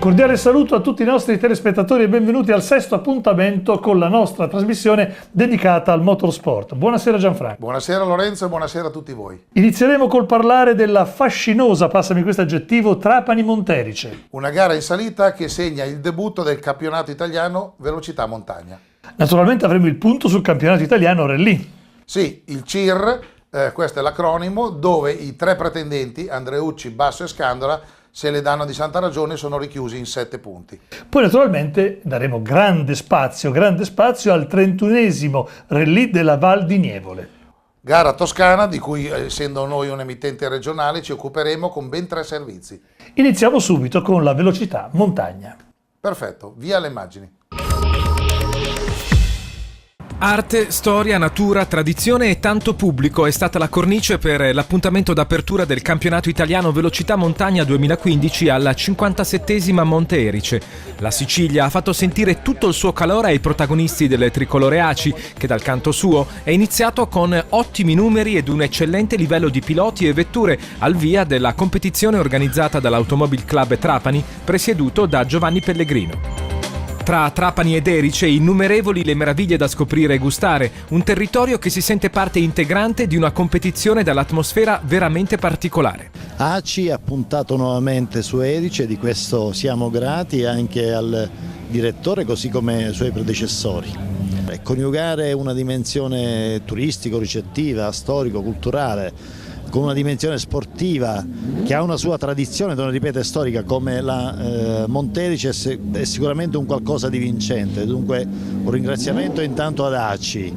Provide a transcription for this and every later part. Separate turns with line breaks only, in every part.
cordiale saluto a tutti i nostri telespettatori e benvenuti al sesto appuntamento con la nostra trasmissione dedicata al motorsport. Buonasera Gianfranco.
Buonasera Lorenzo e buonasera a tutti voi.
Inizieremo col parlare della fascinosa, passami questo aggettivo, Trapani-Monterice.
Una gara in salita che segna il debutto del campionato italiano velocità montagna.
Naturalmente avremo il punto sul campionato italiano Rally.
Sì, il CIR, questo è l'acronimo, dove i tre pretendenti, Andreucci, Basso e Scandola, se le danno di santa ragione, sono richiusi in 7 punti.
Poi naturalmente daremo grande spazio al 31esimo Rally della Val di Nievole.
Gara toscana di cui, essendo noi un emittente regionale, ci occuperemo con ben 3 servizi.
Iniziamo subito con la velocità montagna.
Perfetto, via le immagini.
Arte, storia, natura, tradizione e tanto pubblico è stata la cornice per l'appuntamento d'apertura del campionato italiano Velocità Montagna 2015 alla 57esima Monte Erice. La Sicilia ha fatto sentire tutto il suo calore ai protagonisti del tricolore ACI, che dal canto suo è iniziato con ottimi numeri ed un eccellente livello di piloti e vetture al via della competizione organizzata dall'Automobile Club Trapani, presieduto da Giovanni Pellegrino. Tra Trapani ed Erice, innumerevoli le meraviglie da scoprire e gustare, un territorio che si sente parte integrante di una competizione dall'atmosfera veramente particolare.
ACI ha puntato nuovamente su Erice, di questo siamo grati anche al direttore così come ai suoi predecessori. Coniugare una dimensione turistico-ricettiva, storico-culturale con una dimensione sportiva che ha una sua tradizione, non ripeto, storica come la Monte Erice è sicuramente un qualcosa di vincente. Dunque un ringraziamento intanto ad ACI.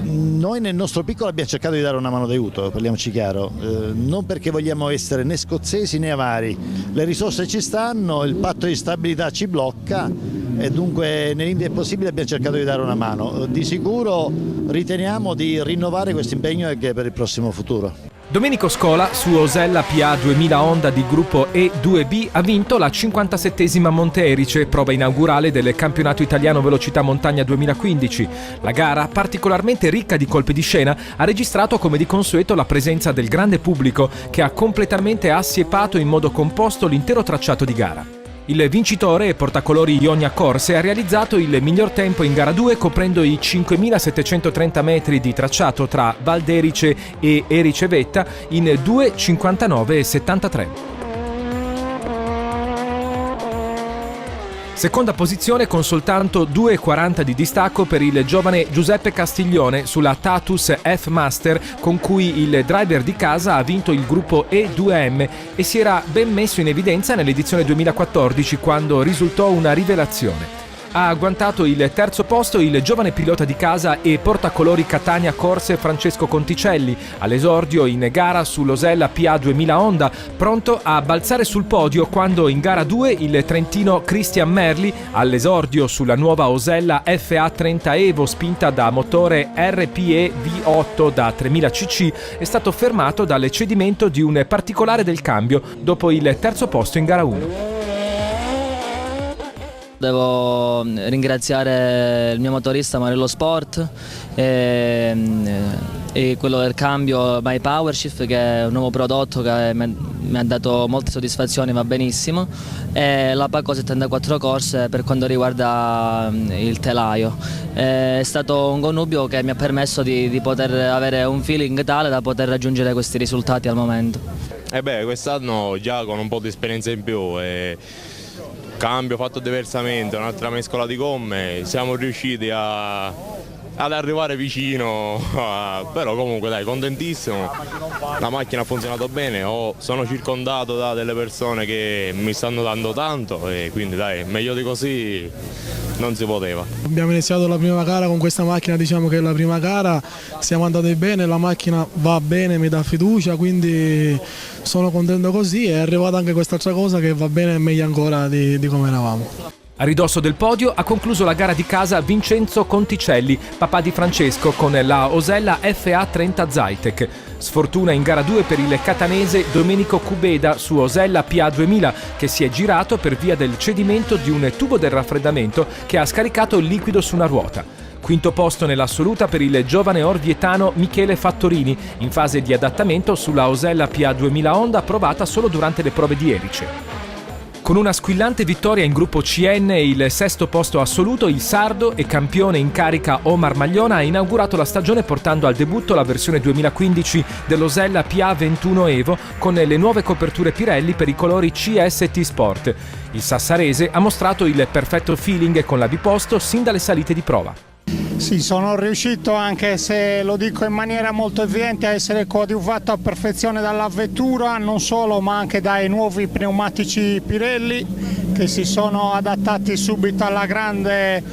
Noi nel nostro piccolo abbiamo cercato di dare una mano d'aiuto, parliamoci chiaro, non perché vogliamo essere né scozzesi né avari, le risorse ci stanno, il patto di stabilità ci blocca e dunque nei limiti del possibile abbiamo cercato di dare una mano. Di sicuro riteniamo di rinnovare questo impegno anche per il prossimo futuro.
Domenico Scola, su Osella PA 2000 Honda di gruppo E2B, ha vinto la 57esima Monte Erice, prova inaugurale del campionato italiano Velocità Montagna 2015. La gara, particolarmente ricca di colpi di scena, ha registrato come di consueto la presenza del grande pubblico che ha completamente assiepato in modo composto l'intero tracciato di gara. Il vincitore e portacolori Ionia Corse ha realizzato il miglior tempo in gara 2 coprendo i 5.730 metri di tracciato tra Val d'Erice e Erice Vetta in 2.59,73. Seconda posizione con soltanto 2,40 di distacco per il giovane Giuseppe Castiglione sulla Tatus F-Master con cui il driver di casa ha vinto il gruppo E2M e si era ben messo in evidenza nell'edizione 2014 quando risultò una rivelazione. Ha agguantato il terzo posto il giovane pilota di casa e portacolori Catania Corse Francesco Conticelli, all'esordio in gara sull'Osella PA 2000 Honda, pronto a balzare sul podio quando in gara 2 il trentino Christian Merli, all'esordio sulla nuova Osella FA 30 Evo spinta da motore RPE V8 da 3000 cc, è stato fermato dal cedimento di un particolare del cambio dopo il terzo posto in gara 1.
Devo ringraziare il mio motorista Marello Sport e quello del cambio My Powershift, che è un nuovo prodotto che mi ha dato molte soddisfazioni, va benissimo, e la Paco 74 Corse per quanto riguarda il telaio. È stato un connubio che mi ha permesso di poter avere un feeling tale da poter raggiungere questi risultati al momento.
Quest'anno già con un po' di esperienza in più cambio fatto diversamente, un'altra mescola di gomme, siamo riusciti ad arrivare vicino, però comunque dai, contentissimo, la macchina ha funzionato bene, sono circondato da delle persone che mi stanno dando tanto e quindi dai, meglio di così non si poteva.
Abbiamo iniziato la prima gara con questa macchina, diciamo che è la prima gara, siamo andati bene, la macchina va bene, mi dà fiducia, quindi sono contento così, è arrivata anche quest'altra cosa che va bene e meglio ancora di come eravamo.
A ridosso del podio ha concluso la gara di casa Vincenzo Conticelli, papà di Francesco, con la Osella FA 30 Zytec. Sfortuna in gara 2 per il catanese Domenico Cubeda su Osella PA 2000, che si è girato per via del cedimento di un tubo del raffreddamento che ha scaricato il liquido su una ruota. Quinto posto nell'assoluta per il giovane orvietano Michele Fattorini, in fase di adattamento sulla Osella PA 2000 Honda provata solo durante le prove di Erice. Con una squillante vittoria in gruppo CN e il sesto posto assoluto, il sardo e campione in carica Omar Magliona ha inaugurato la stagione portando al debutto la versione 2015 dell'Osella PA21 Evo con le nuove coperture Pirelli per i colori CST Sport. Il sassarese ha mostrato il perfetto feeling con la biposto sin dalle salite di prova.
Sì, sono riuscito, anche se lo dico in maniera molto evidente, a essere coadiuvato a perfezione dalla vettura, non solo ma anche dai nuovi pneumatici Pirelli che si sono adattati subito alla grande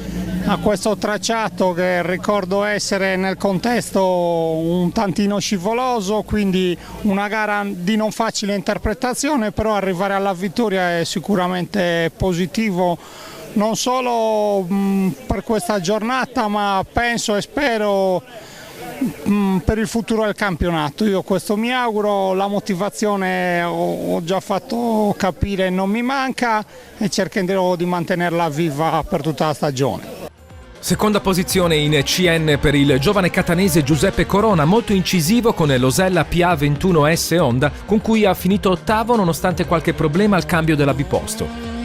a questo tracciato, che ricordo essere nel contesto un tantino scivoloso, quindi una gara di non facile interpretazione, però arrivare alla vittoria è sicuramente positivo. Non solo per questa giornata, ma penso e spero per il futuro del campionato. Io questo mi auguro, la motivazione ho già fatto capire, non mi manca e cercherò di mantenerla viva per tutta la stagione.
Seconda posizione in CN per il giovane catanese Giuseppe Corona, molto incisivo con l'Osella PA21 S Honda, con cui ha finito ottavo nonostante qualche problema al cambio della biposto.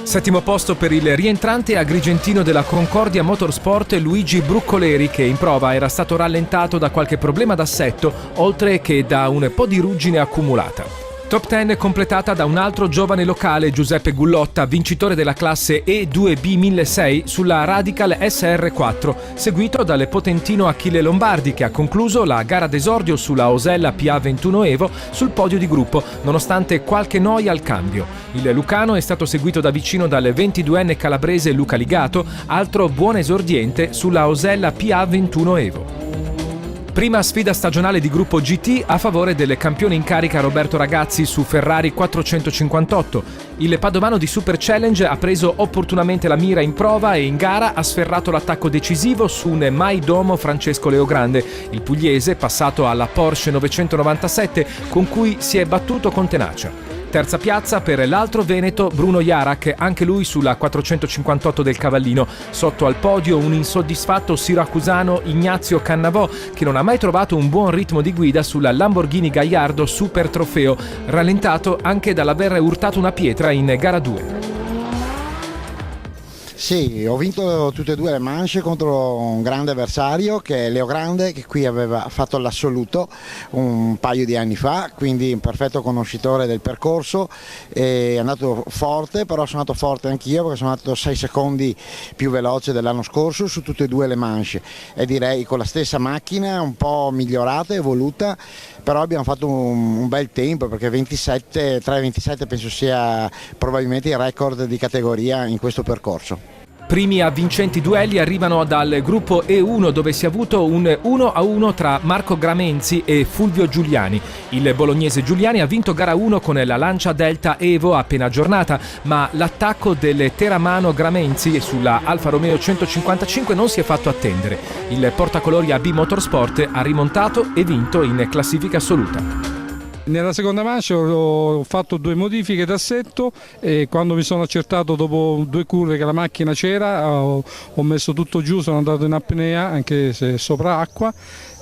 Settimo posto per il rientrante agrigentino della Concordia Motorsport Luigi Bruccoleri, che in prova era stato rallentato da qualche problema d'assetto, oltre che da un po' di ruggine accumulata. Top 10 completata da un altro giovane locale, Giuseppe Gullotta, vincitore della classe E2B 1006 sulla Radical SR4, seguito dal potentino Achille Lombardi, che ha concluso la gara d'esordio sulla Osella PA21 Evo sul podio di gruppo, nonostante qualche noia al cambio. Il lucano è stato seguito da vicino dal 22enne calabrese Luca Ligato, altro buon esordiente sulla Osella PA21 Evo. Prima sfida stagionale di gruppo GT a favore del campione in carica Roberto Ragazzi su Ferrari 458. Il padovano di Super Challenge ha preso opportunamente la mira in prova e in gara ha sferrato l'attacco decisivo su un mai domo Francesco Leogrande, il pugliese passato alla Porsche 997 con cui si è battuto con tenacia. Terza piazza per l'altro veneto Bruno Jarac, anche lui sulla 458 del Cavallino. Sotto al podio un insoddisfatto siracusano Ignazio Cannavò, che non ha mai trovato un buon ritmo di guida sulla Lamborghini Gallardo Super Trofeo, rallentato anche dall'aver urtato una pietra in gara 2.
Sì, ho vinto tutte e due le manche contro un grande avversario che è Leogrande, che qui aveva fatto l'assoluto un paio di anni fa, quindi un perfetto conoscitore del percorso, è andato forte, però sono andato forte anch'io perché sono andato 6 secondi più veloce dell'anno scorso su tutte e due le manche e direi con la stessa macchina un po' migliorata, evoluta, però abbiamo fatto un bel tempo perché 3,27 penso sia probabilmente il record di categoria in questo percorso.
Primi avvincenti duelli arrivano dal gruppo E1, dove si è avuto un 1-1 tra Marco Gramenzi e Fulvio Giuliani. Il bolognese Giuliani ha vinto gara 1 con la Lancia Delta Evo appena aggiornata, ma l'attacco del teramano Gramenzi sulla Alfa Romeo 155 non si è fatto attendere. Il portacolori AB Motorsport ha rimontato e vinto in classifica assoluta.
Nella seconda manche ho fatto 2 modifiche d'assetto e quando mi sono accertato dopo 2 curve che la macchina c'era ho messo tutto giù, sono andato in apnea anche se sopra acqua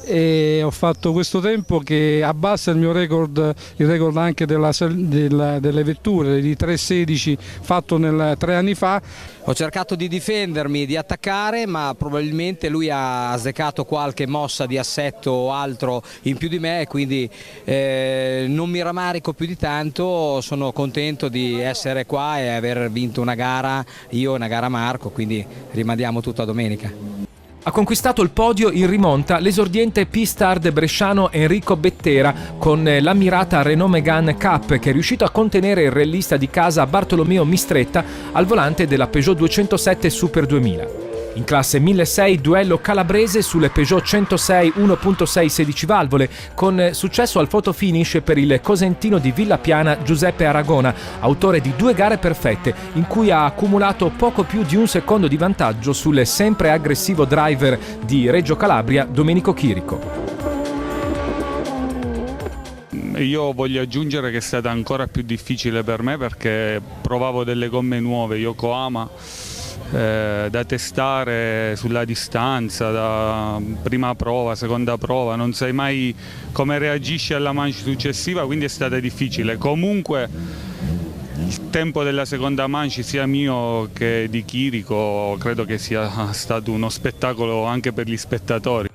e ho fatto questo tempo che abbassa il mio record, il record anche delle vetture di 3.16 fatto 3 anni fa.
Ho cercato di difendermi, di attaccare, ma probabilmente lui ha azzeccato qualche mossa di assetto o altro in più di me, quindi non mi rammarico più di tanto, sono contento di essere qua e aver vinto una gara io e una gara Marco, quindi rimandiamo tutto a domenica.
Ha conquistato il podio in rimonta l'esordiente P-Stard bresciano Enrico Bettera con l'ammirata Renault Megane Cup, che è riuscito a contenere il rallista di casa Bartolomeo Mistretta al volante della Peugeot 207 Super 2000. In classe 1006 duello calabrese sulle Peugeot 106 1.6 16 valvole, con successo al photo finish per il cosentino di Villapiana Giuseppe Aragona, autore di 2 gare perfette in cui ha accumulato poco più di un secondo di vantaggio sul sempre aggressivo driver di Reggio Calabria Domenico Chirico.
Io voglio aggiungere che è stata ancora più difficile per me perché provavo delle gomme nuove Yokohama da testare sulla distanza, da prima prova, seconda prova, non sai mai come reagisci alla manche successiva, quindi è stata difficile. Comunque
tempo della seconda manche, sia mio che di Chirico, credo che sia stato uno spettacolo anche per gli spettatori.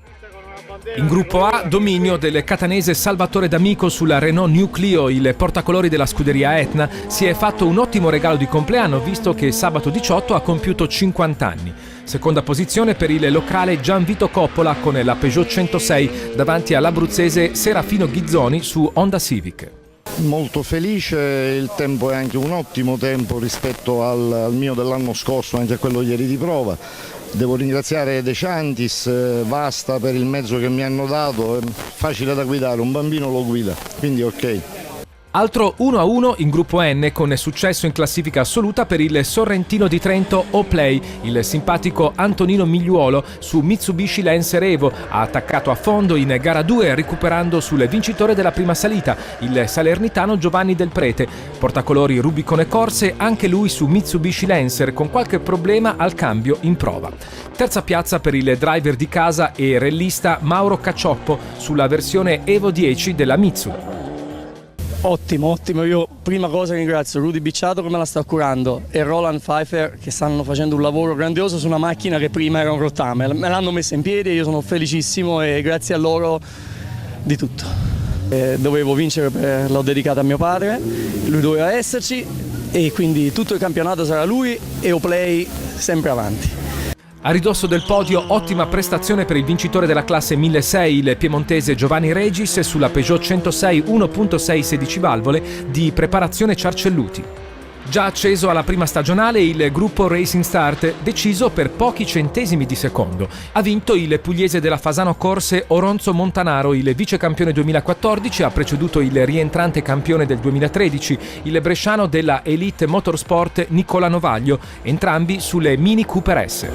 In gruppo A, dominio del catanese Salvatore D'Amico sulla Renault New Clio. Il portacolori della scuderia Etna si è fatto un ottimo regalo di compleanno, visto che sabato 18 ha compiuto 50 anni. Seconda posizione per il locale Gianvito Coppola con la Peugeot 106 davanti all'abruzzese Serafino Ghizzoni su Honda Civic.
Molto felice, il tempo è anche un ottimo tempo rispetto al mio dell'anno scorso, anche a quello ieri di prova. Devo ringraziare De Ciantis, Vasta per il mezzo che mi hanno dato, è facile da guidare, un bambino lo guida, quindi ok.
Altro 1-1 in gruppo N con successo in classifica assoluta per il Sorrentino di Trento O-Play. Il simpatico Antonino Migliuolo su Mitsubishi Lancer Evo ha attaccato a fondo in gara 2 recuperando sul vincitore della prima salita, il salernitano Giovanni Del Prete. Portacolori Rubicon e Corse, anche lui su Mitsubishi Lancer con qualche problema al cambio in prova. Terza piazza per il driver di casa e rallista Mauro Caccioppo sulla versione Evo 10 della Mitsu.
Ottimo, io prima cosa ringrazio Rudy Bicciato che me la sta curando e Roland Pfeiffer che stanno facendo un lavoro grandioso su una macchina che prima era un rottame, me l'hanno messa in piedi e io sono felicissimo e grazie a loro di tutto. Dovevo vincere, l'ho dedicata a mio padre, lui doveva esserci e quindi tutto il campionato sarà lui e O-Play sempre avanti.
A ridosso del podio, ottima prestazione per il vincitore della classe 1006, il piemontese Giovanni Regis sulla Peugeot 106 1.6 16 valvole di preparazione Ciarcelluti. Già acceso alla prima stagionale il gruppo Racing Start, deciso per pochi centesimi di secondo. Ha vinto il pugliese della Fasano Corse Oronzo Montanaro, il vice campione 2014, ha preceduto il rientrante campione del 2013, il bresciano della Elite Motorsport Nicola Novaglio, entrambi sulle Mini Cooper S.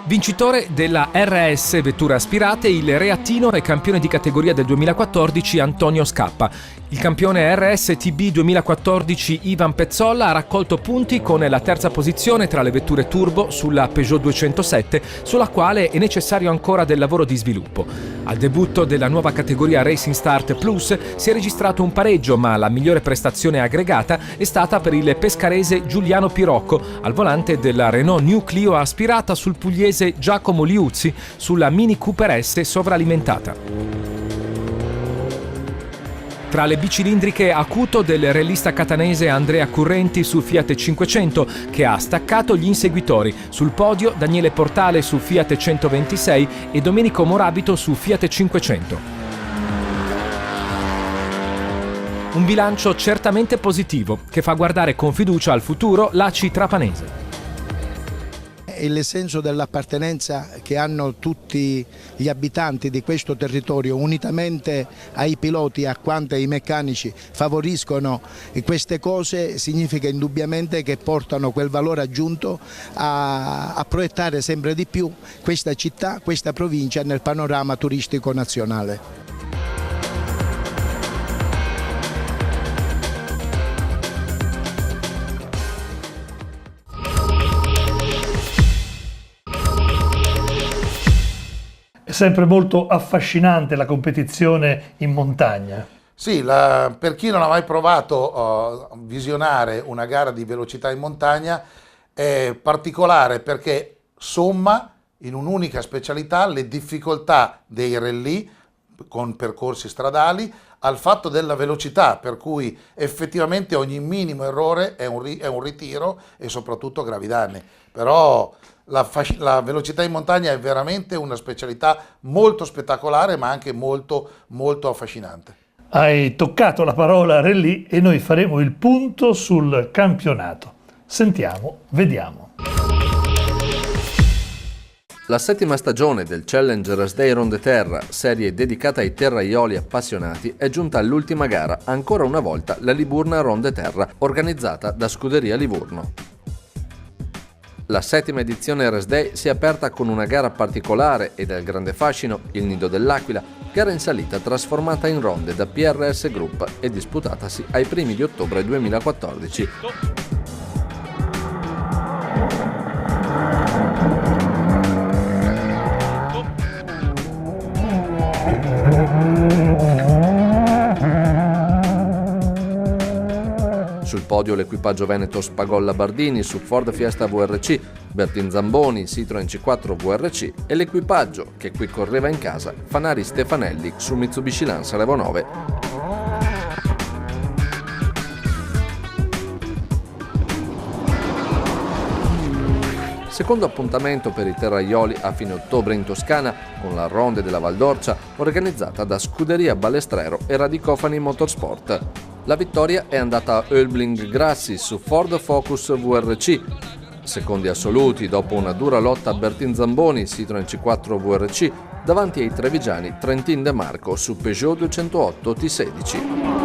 Vincitore della RS vetture aspirate il reattino e campione di categoria del 2014 Antonio Scappa. Il campione RS-TB 2014 Ivan Pezzolla ha raccolto punti con la terza posizione tra le vetture turbo sulla Peugeot 207, sulla quale è necessario ancora del lavoro di sviluppo. Al debutto della nuova categoria Racing Start Plus si è registrato un pareggio, ma la migliore prestazione aggregata è stata per il pescarese Giuliano Pirocco al volante della Renault New Clio aspirata sul pugliese Giacomo Liuzzi sulla Mini Cooper S sovralimentata. Tra le bicilindriche acuto del rallista catanese Andrea Currenti su Fiat 500 che ha staccato gli inseguitori. Sul podio Daniele Portale su Fiat 126 e Domenico Morabito su Fiat 500. Un bilancio certamente positivo che fa guardare con fiducia al futuro l'ACI trapanese.
Il senso dell'appartenenza che hanno tutti gli abitanti di questo territorio unitamente ai piloti, a quanto ai meccanici favoriscono queste cose significa indubbiamente che portano quel valore aggiunto a proiettare sempre di più questa città, questa provincia nel panorama turistico nazionale.
È sempre molto affascinante la competizione in montagna.
Sì, per chi non ha mai provato a visionare una gara di velocità in montagna è particolare perché somma in un'unica specialità le difficoltà dei rally con percorsi stradali al fatto della velocità, per cui effettivamente ogni minimo errore è un ritiro e soprattutto gravi danni. Però la velocità in montagna è veramente una specialità molto spettacolare ma anche molto molto affascinante.
Hai toccato la parola rally e noi faremo il punto sul campionato. Sentiamo, vediamo.
La settima stagione del Challenge Race Ronde Terra, serie dedicata ai terraioli appassionati, è giunta all'ultima gara, ancora una volta la Liburna Ronde Terra, organizzata da Scuderia Livorno. La settima edizione Race Day si è aperta con una gara particolare e dal grande fascino, il Nido dell'Aquila, gara in salita trasformata in ronde da PRS Group e disputatasi ai primi di ottobre 2014. podio l'equipaggio veneto Spagolla Bardini su Ford Fiesta VRC, Bertin Zamboni Citroen C4 VRC e l'equipaggio che qui correva in casa Fanari Stefanelli su Mitsubishi Lancer Evo 9. Secondo appuntamento per i terraioli a fine ottobre in Toscana con la Ronde della Val d'Orcia organizzata da Scuderia Balestrero e Radicofani Motorsport. La vittoria è andata a Oelbling Grassi su Ford Focus VRC. Secondi assoluti dopo una dura lotta a Bertin Zamboni Citroen C4 VRC davanti ai trevigiani Trentin De Marco su Peugeot 208 T16.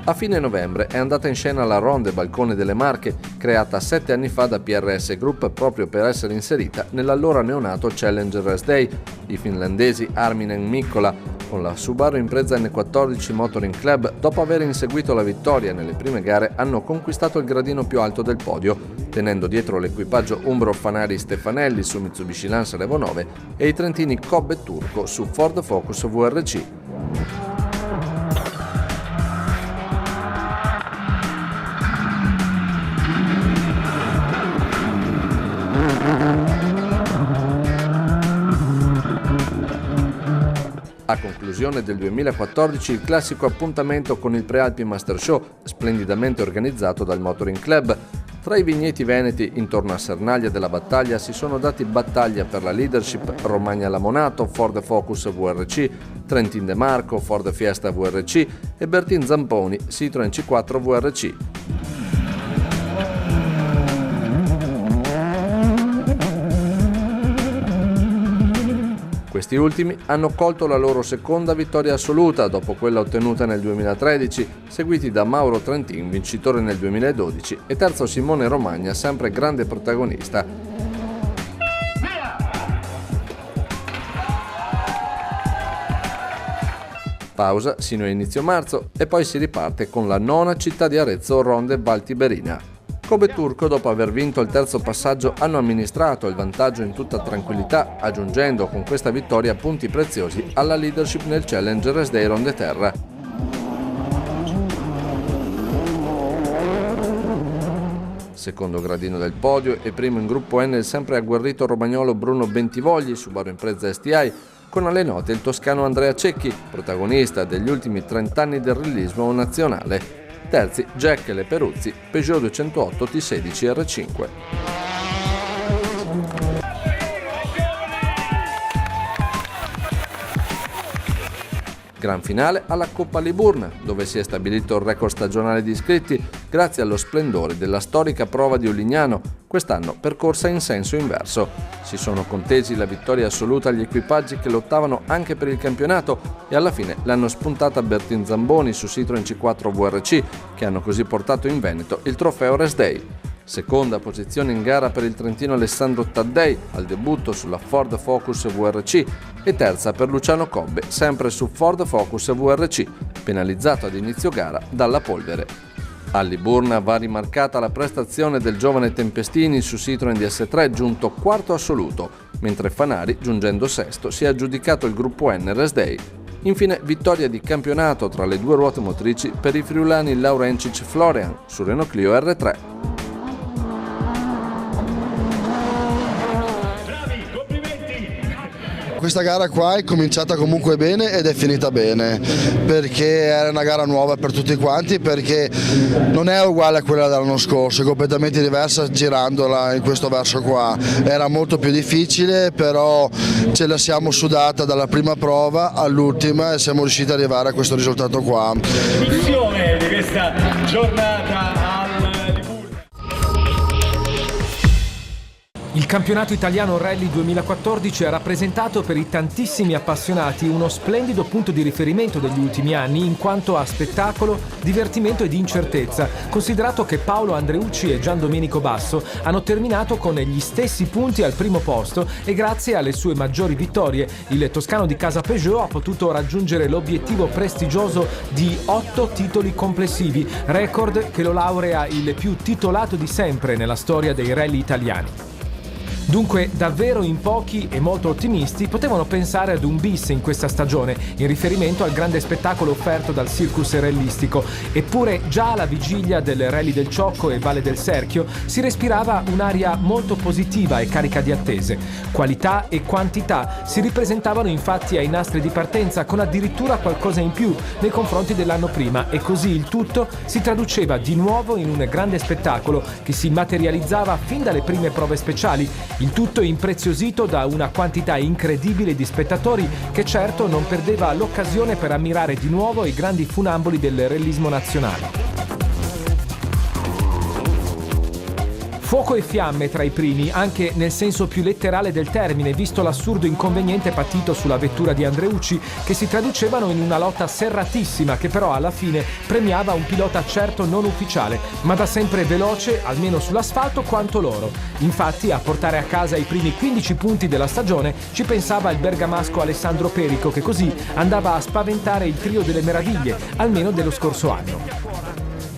A fine novembre è andata in scena la Ronde Balcone delle Marche, creata 7 anni fa da PRS Group proprio per essere inserita nell'allora neonato Challenger Race Day. I finlandesi Arminen Mikkola con la Subaru Impreza N14 Motoring Club, dopo aver inseguito la vittoria nelle prime gare, hanno conquistato il gradino più alto del podio, tenendo dietro l'equipaggio umbro Fanari Stefanelli su Mitsubishi Lancer Evo 9 e i trentini Cobb e Turco su Ford Focus VRC. A conclusione del 2014 il classico appuntamento con il Prealpi Master Show, splendidamente organizzato dal Motoring Club. Tra i vigneti veneti intorno a Sernaglia della Battaglia si sono dati battaglia per la leadership Romagna Lamonato, Ford Focus VRC, Trentin De Marco, Ford Fiesta VRC e Bertin Zamponi, Citroen C4 VRC. Questi ultimi hanno colto la loro seconda vittoria assoluta dopo quella ottenuta nel 2013, seguiti da Mauro Trentin, vincitore nel 2012, e terzo Simone Romagna, sempre grande protagonista. Pausa sino a inizio marzo e poi si riparte con la nona città di Arezzo Ronde Val Tiberina. Cobb e Turco, dopo aver vinto il terzo passaggio, hanno amministrato il vantaggio in tutta tranquillità, aggiungendo con questa vittoria punti preziosi alla leadership nel Challenger Race Day Ronde Terra. Secondo gradino del podio e primo in gruppo N il sempre agguerrito romagnolo Bruno Bentivogli, Subaru Impreza STI, con alle note il toscano Andrea Cecchi, protagonista degli ultimi 30 anni del realismo nazionale. Terzi Jack e Le Peruzzi, Peugeot 208 T16 R5. Gran finale alla Coppa Liburna, dove si è stabilito il record stagionale di iscritti grazie allo splendore della storica prova di Ulignano, quest'anno percorsa in senso inverso. Si sono contesi la vittoria assoluta agli equipaggi che lottavano anche per il campionato e alla fine l'hanno spuntata Bertin Zamboni su Citroen C4 VRC, che hanno così portato in Veneto il trofeo Race Day. Seconda posizione in gara per il trentino Alessandro Taddei al debutto sulla Ford Focus VRC e terza per Luciano Cobbe, sempre su Ford Focus VRC, penalizzato ad inizio gara dalla polvere. A Liburna va rimarcata la prestazione del giovane Tempestini su Citroen DS3, giunto quarto assoluto, mentre Fanari, giungendo sesto, si è aggiudicato il gruppo N Race Day. Infine vittoria di campionato tra le due ruote motrici per i friulani Laurencic Florian su Renault Clio R3.
Questa gara qua è cominciata comunque bene ed è finita bene, perché era una gara nuova per tutti quanti, perché non è uguale a quella dell'anno scorso, è completamente diversa girandola in questo verso qua. Era molto più difficile, però ce la siamo sudata dalla prima prova all'ultima e siamo riusciti ad arrivare a questo risultato qua.
Conclusione di questa giornata
Il campionato italiano Rally 2014 ha rappresentato per i tantissimi appassionati uno splendido punto di riferimento degli ultimi anni in quanto a spettacolo, divertimento ed incertezza, considerato che Paolo Andreucci e Gian Domenico Basso hanno terminato con gli stessi punti al primo posto e grazie alle sue maggiori vittorie il toscano di casa Peugeot ha potuto raggiungere l'obiettivo prestigioso di 8 titoli complessivi, record che lo laurea il più titolato di sempre nella storia dei rally italiani. Dunque, davvero in pochi e molto ottimisti potevano pensare ad un bis in questa stagione, in riferimento al grande spettacolo offerto dal circus rallistico. Eppure, già alla vigilia del Rally del Ciocco e Valle del Serchio si respirava un'aria molto positiva e carica di attese. Qualità e quantità si ripresentavano infatti ai nastri di partenza, con addirittura qualcosa in più nei confronti dell'anno prima, e così il tutto si traduceva di nuovo in un grande spettacolo che si materializzava fin dalle prime prove speciali. Il tutto impreziosito da una quantità incredibile di spettatori che certo non perdeva l'occasione per ammirare di nuovo i grandi funamboli del rallismo nazionale. Fuoco e fiamme tra i primi, anche nel senso più letterale del termine, visto l'assurdo inconveniente patito sulla vettura di Andreucci, che si traducevano in una lotta serratissima che però alla fine premiava un pilota certo non ufficiale, ma da sempre veloce, almeno sull'asfalto, quanto loro. Infatti a portare a casa i primi 15 punti della stagione ci pensava il bergamasco Alessandro Perico, che così andava a spaventare il trio delle meraviglie, almeno dello scorso anno.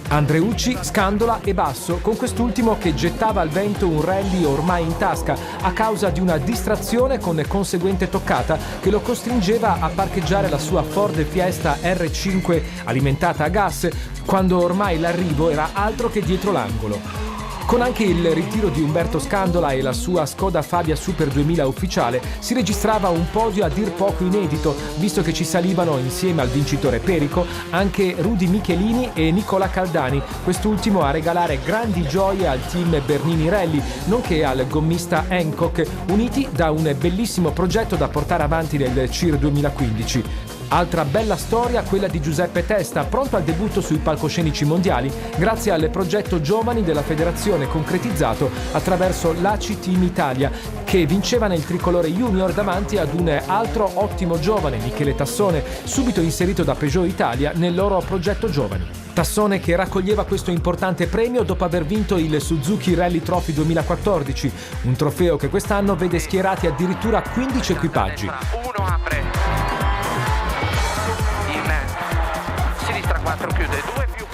Andreucci, Scandola e Basso, con quest'ultimo che gettava al vento un rally ormai in tasca a causa di una distrazione con conseguente toccata che lo costringeva a parcheggiare la sua Ford Fiesta R5 alimentata a gas, quando ormai l'arrivo era altro che dietro l'angolo. Con anche il ritiro di Umberto Scandola e la sua Skoda Fabia Super 2000 ufficiale si registrava un podio a dir poco inedito, visto che ci salivano insieme al vincitore Perico anche Rudy Michelini e Nicola Caldani, quest'ultimo a regalare grandi gioie al team Bernini Rally, nonché al gommista Hancock, uniti da un bellissimo progetto da portare avanti nel CIR 2015. Altra bella storia quella di Giuseppe Testa, pronto al debutto sui palcoscenici mondiali grazie al progetto Giovani della federazione concretizzato attraverso l'ACI Team Italia, che vinceva nel tricolore junior davanti ad un altro ottimo giovane, Michele Tassone, subito inserito da Peugeot Italia nel loro progetto Giovani. Tassone che raccoglieva questo importante premio dopo aver vinto il Suzuki Rally Trophy 2014, un trofeo che quest'anno vede schierati addirittura 15 equipaggi.
Uno apre.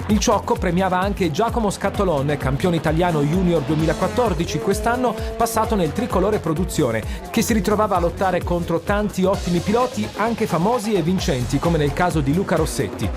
Il Ciocco premiava anche Giacomo Scatolone, campione italiano junior 2014, quest'anno passato nel tricolore produzione, che si ritrovava a lottare contro tanti ottimi piloti, anche famosi e vincenti, come nel caso di Luca Rossetti.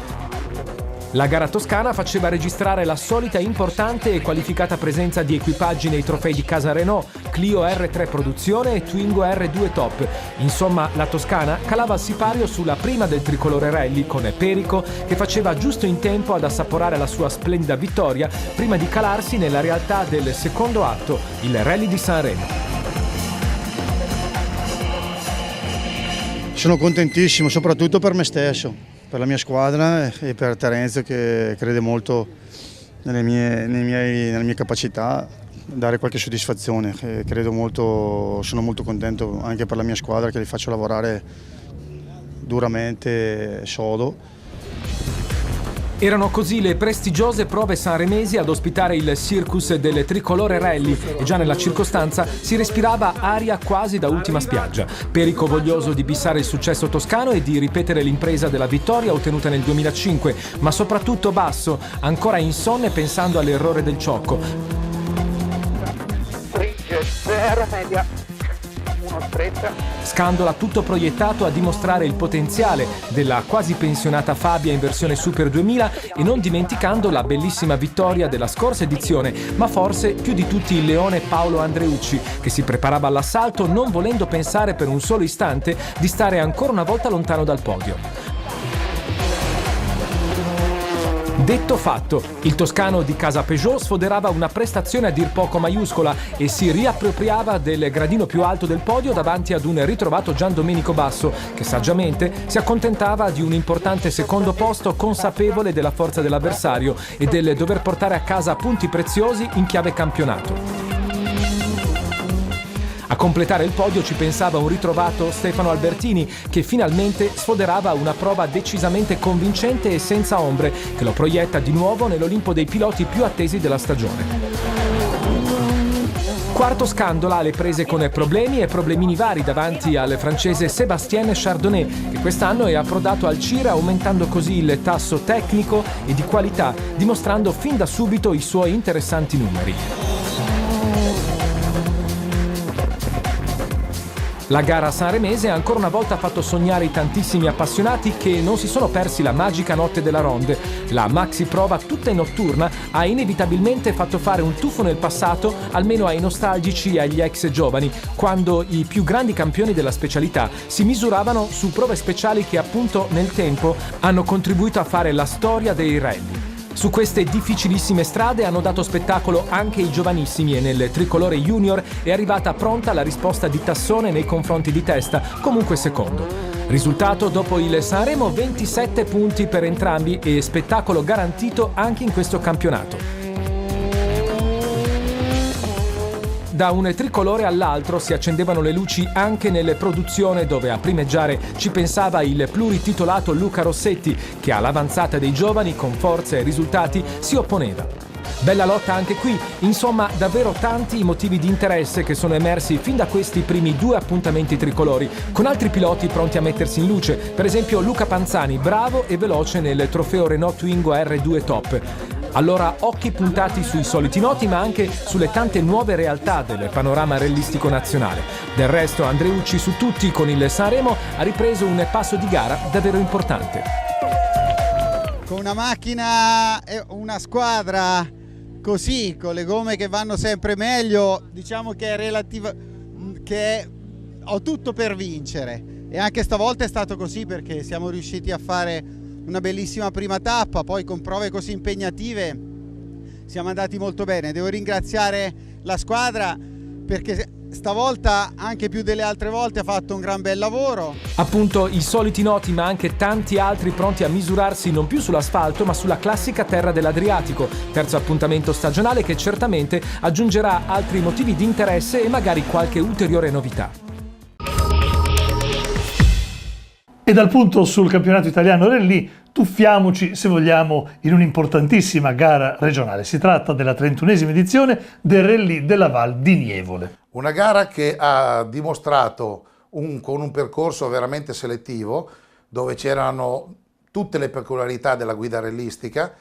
La gara toscana faceva registrare la solita importante e qualificata presenza di equipaggi nei trofei di casa Renault, Clio R3 Produzione e Twingo R2 Top. Insomma, la Toscana calava al sipario sulla prima del tricolore rally, con Perico che faceva giusto in tempo ad assaporare la sua splendida vittoria prima di calarsi nella realtà del secondo atto, il Rally di Sanremo.
Sono contentissimo, soprattutto per me stesso, per la mia squadra e per Terenzio, che crede molto nelle mie capacità, dare qualche soddisfazione. Credo molto, sono molto contento anche per la mia squadra, che li faccio lavorare duramente, sodo.
Erano così le prestigiose prove sanremesi ad ospitare il circus del tricolore rally e già nella circostanza si respirava aria quasi da ultima spiaggia. Perico voglioso di bissare il successo toscano e di ripetere l'impresa della vittoria ottenuta nel 2005, ma soprattutto Basso, ancora insonne pensando all'errore del Ciocco.
Zero media.
Scandola tutto proiettato a dimostrare il potenziale della quasi pensionata Fabia in versione Super 2000 e non dimenticando la bellissima vittoria della scorsa edizione, ma forse più di tutti il leone Paolo Andreucci, che si preparava all'assalto non volendo pensare per un solo istante di stare ancora una volta lontano dal podio. Detto fatto, il toscano di casa Peugeot sfoderava una prestazione a dir poco maiuscola e si riappropriava del gradino più alto del podio davanti ad un ritrovato Gian Domenico Basso, che saggiamente si accontentava di un importante secondo posto, consapevole della forza dell'avversario e del dover portare a casa punti preziosi in chiave campionato. A completare il podio ci pensava un ritrovato Stefano Albertini, che finalmente sfoderava una prova decisamente convincente e senza ombre, che lo proietta di nuovo nell'Olimpo dei piloti più attesi della stagione. Quarto Scandola alle prese con problemi e problemini vari davanti al francese Sébastien Chardonnay, che quest'anno è approdato al CIR, aumentando così il tasso tecnico e di qualità, dimostrando fin da subito i suoi interessanti numeri. La gara sanremese ha ancora una volta fatto sognare i tantissimi appassionati che non si sono persi la magica notte della Ronde. La maxi prova tutta in notturna ha inevitabilmente fatto fare un tuffo nel passato, almeno ai nostalgici e agli ex giovani, quando i più grandi campioni della specialità si misuravano su prove speciali che appunto nel tempo hanno contribuito a fare la storia dei rally. Su queste difficilissime strade hanno dato spettacolo anche i giovanissimi e nel tricolore junior è arrivata pronta la risposta di Tassone nei confronti di Testa, comunque secondo. Risultato dopo il Sanremo: 27 punti per entrambi e spettacolo garantito anche in questo campionato. Da un tricolore all'altro si accendevano le luci anche nelle produzioni, dove a primeggiare ci pensava il plurititolato Luca Rossetti, che all'avanzata dei giovani con forza e risultati si opponeva. Bella lotta anche qui, insomma davvero tanti i motivi di interesse che sono emersi fin da questi primi 2 appuntamenti tricolori, con altri piloti pronti a mettersi in luce, per esempio Luca Panzani, bravo e veloce nel trofeo Renault Twingo R2 Top. Allora occhi puntati sui soliti noti, ma anche sulle tante nuove realtà del panorama rallistico nazionale. Del resto Andreucci su tutti con il Sanremo ha ripreso un passo di gara davvero importante.
Con una macchina e una squadra così, con le gomme che vanno sempre meglio, diciamo che ho tutto per vincere, e anche stavolta è stato così, perché siamo riusciti a fare una bellissima prima tappa, poi con prove così impegnative siamo andati molto bene. Devo ringraziare la squadra perché stavolta, anche più delle altre volte, ha fatto un gran bel lavoro.
Appunto i soliti noti, ma anche tanti altri pronti a misurarsi non più sull'asfalto ma sulla classica terra dell'Adriatico. Terzo appuntamento stagionale che certamente aggiungerà altri motivi di interesse e magari qualche ulteriore novità.
E dal punto sul campionato italiano rally tuffiamoci, se vogliamo, in un'importantissima gara regionale. Si tratta della 31esima edizione del Rally della Val di Nievole.
Una gara che ha dimostrato con un percorso veramente selettivo, dove c'erano tutte le peculiarità della guida rallistica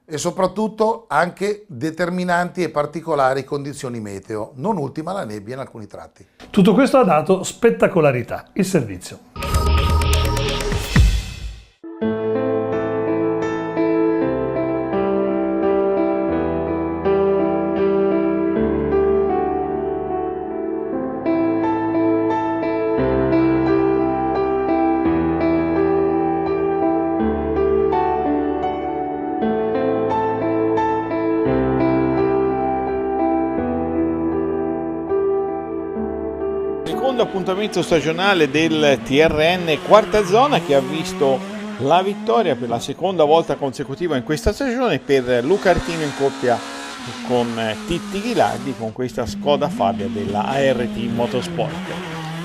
e soprattutto anche determinanti e particolari condizioni meteo, non ultima la nebbia in alcuni tratti.
Tutto questo ha dato spettacolarità. Il servizio.
Appuntamento stagionale del TRN quarta zona, che ha visto la vittoria per la seconda volta consecutiva in questa stagione per Luca Artino in coppia con Titti Ghilardi con questa Skoda Fabia della ART Motorsport.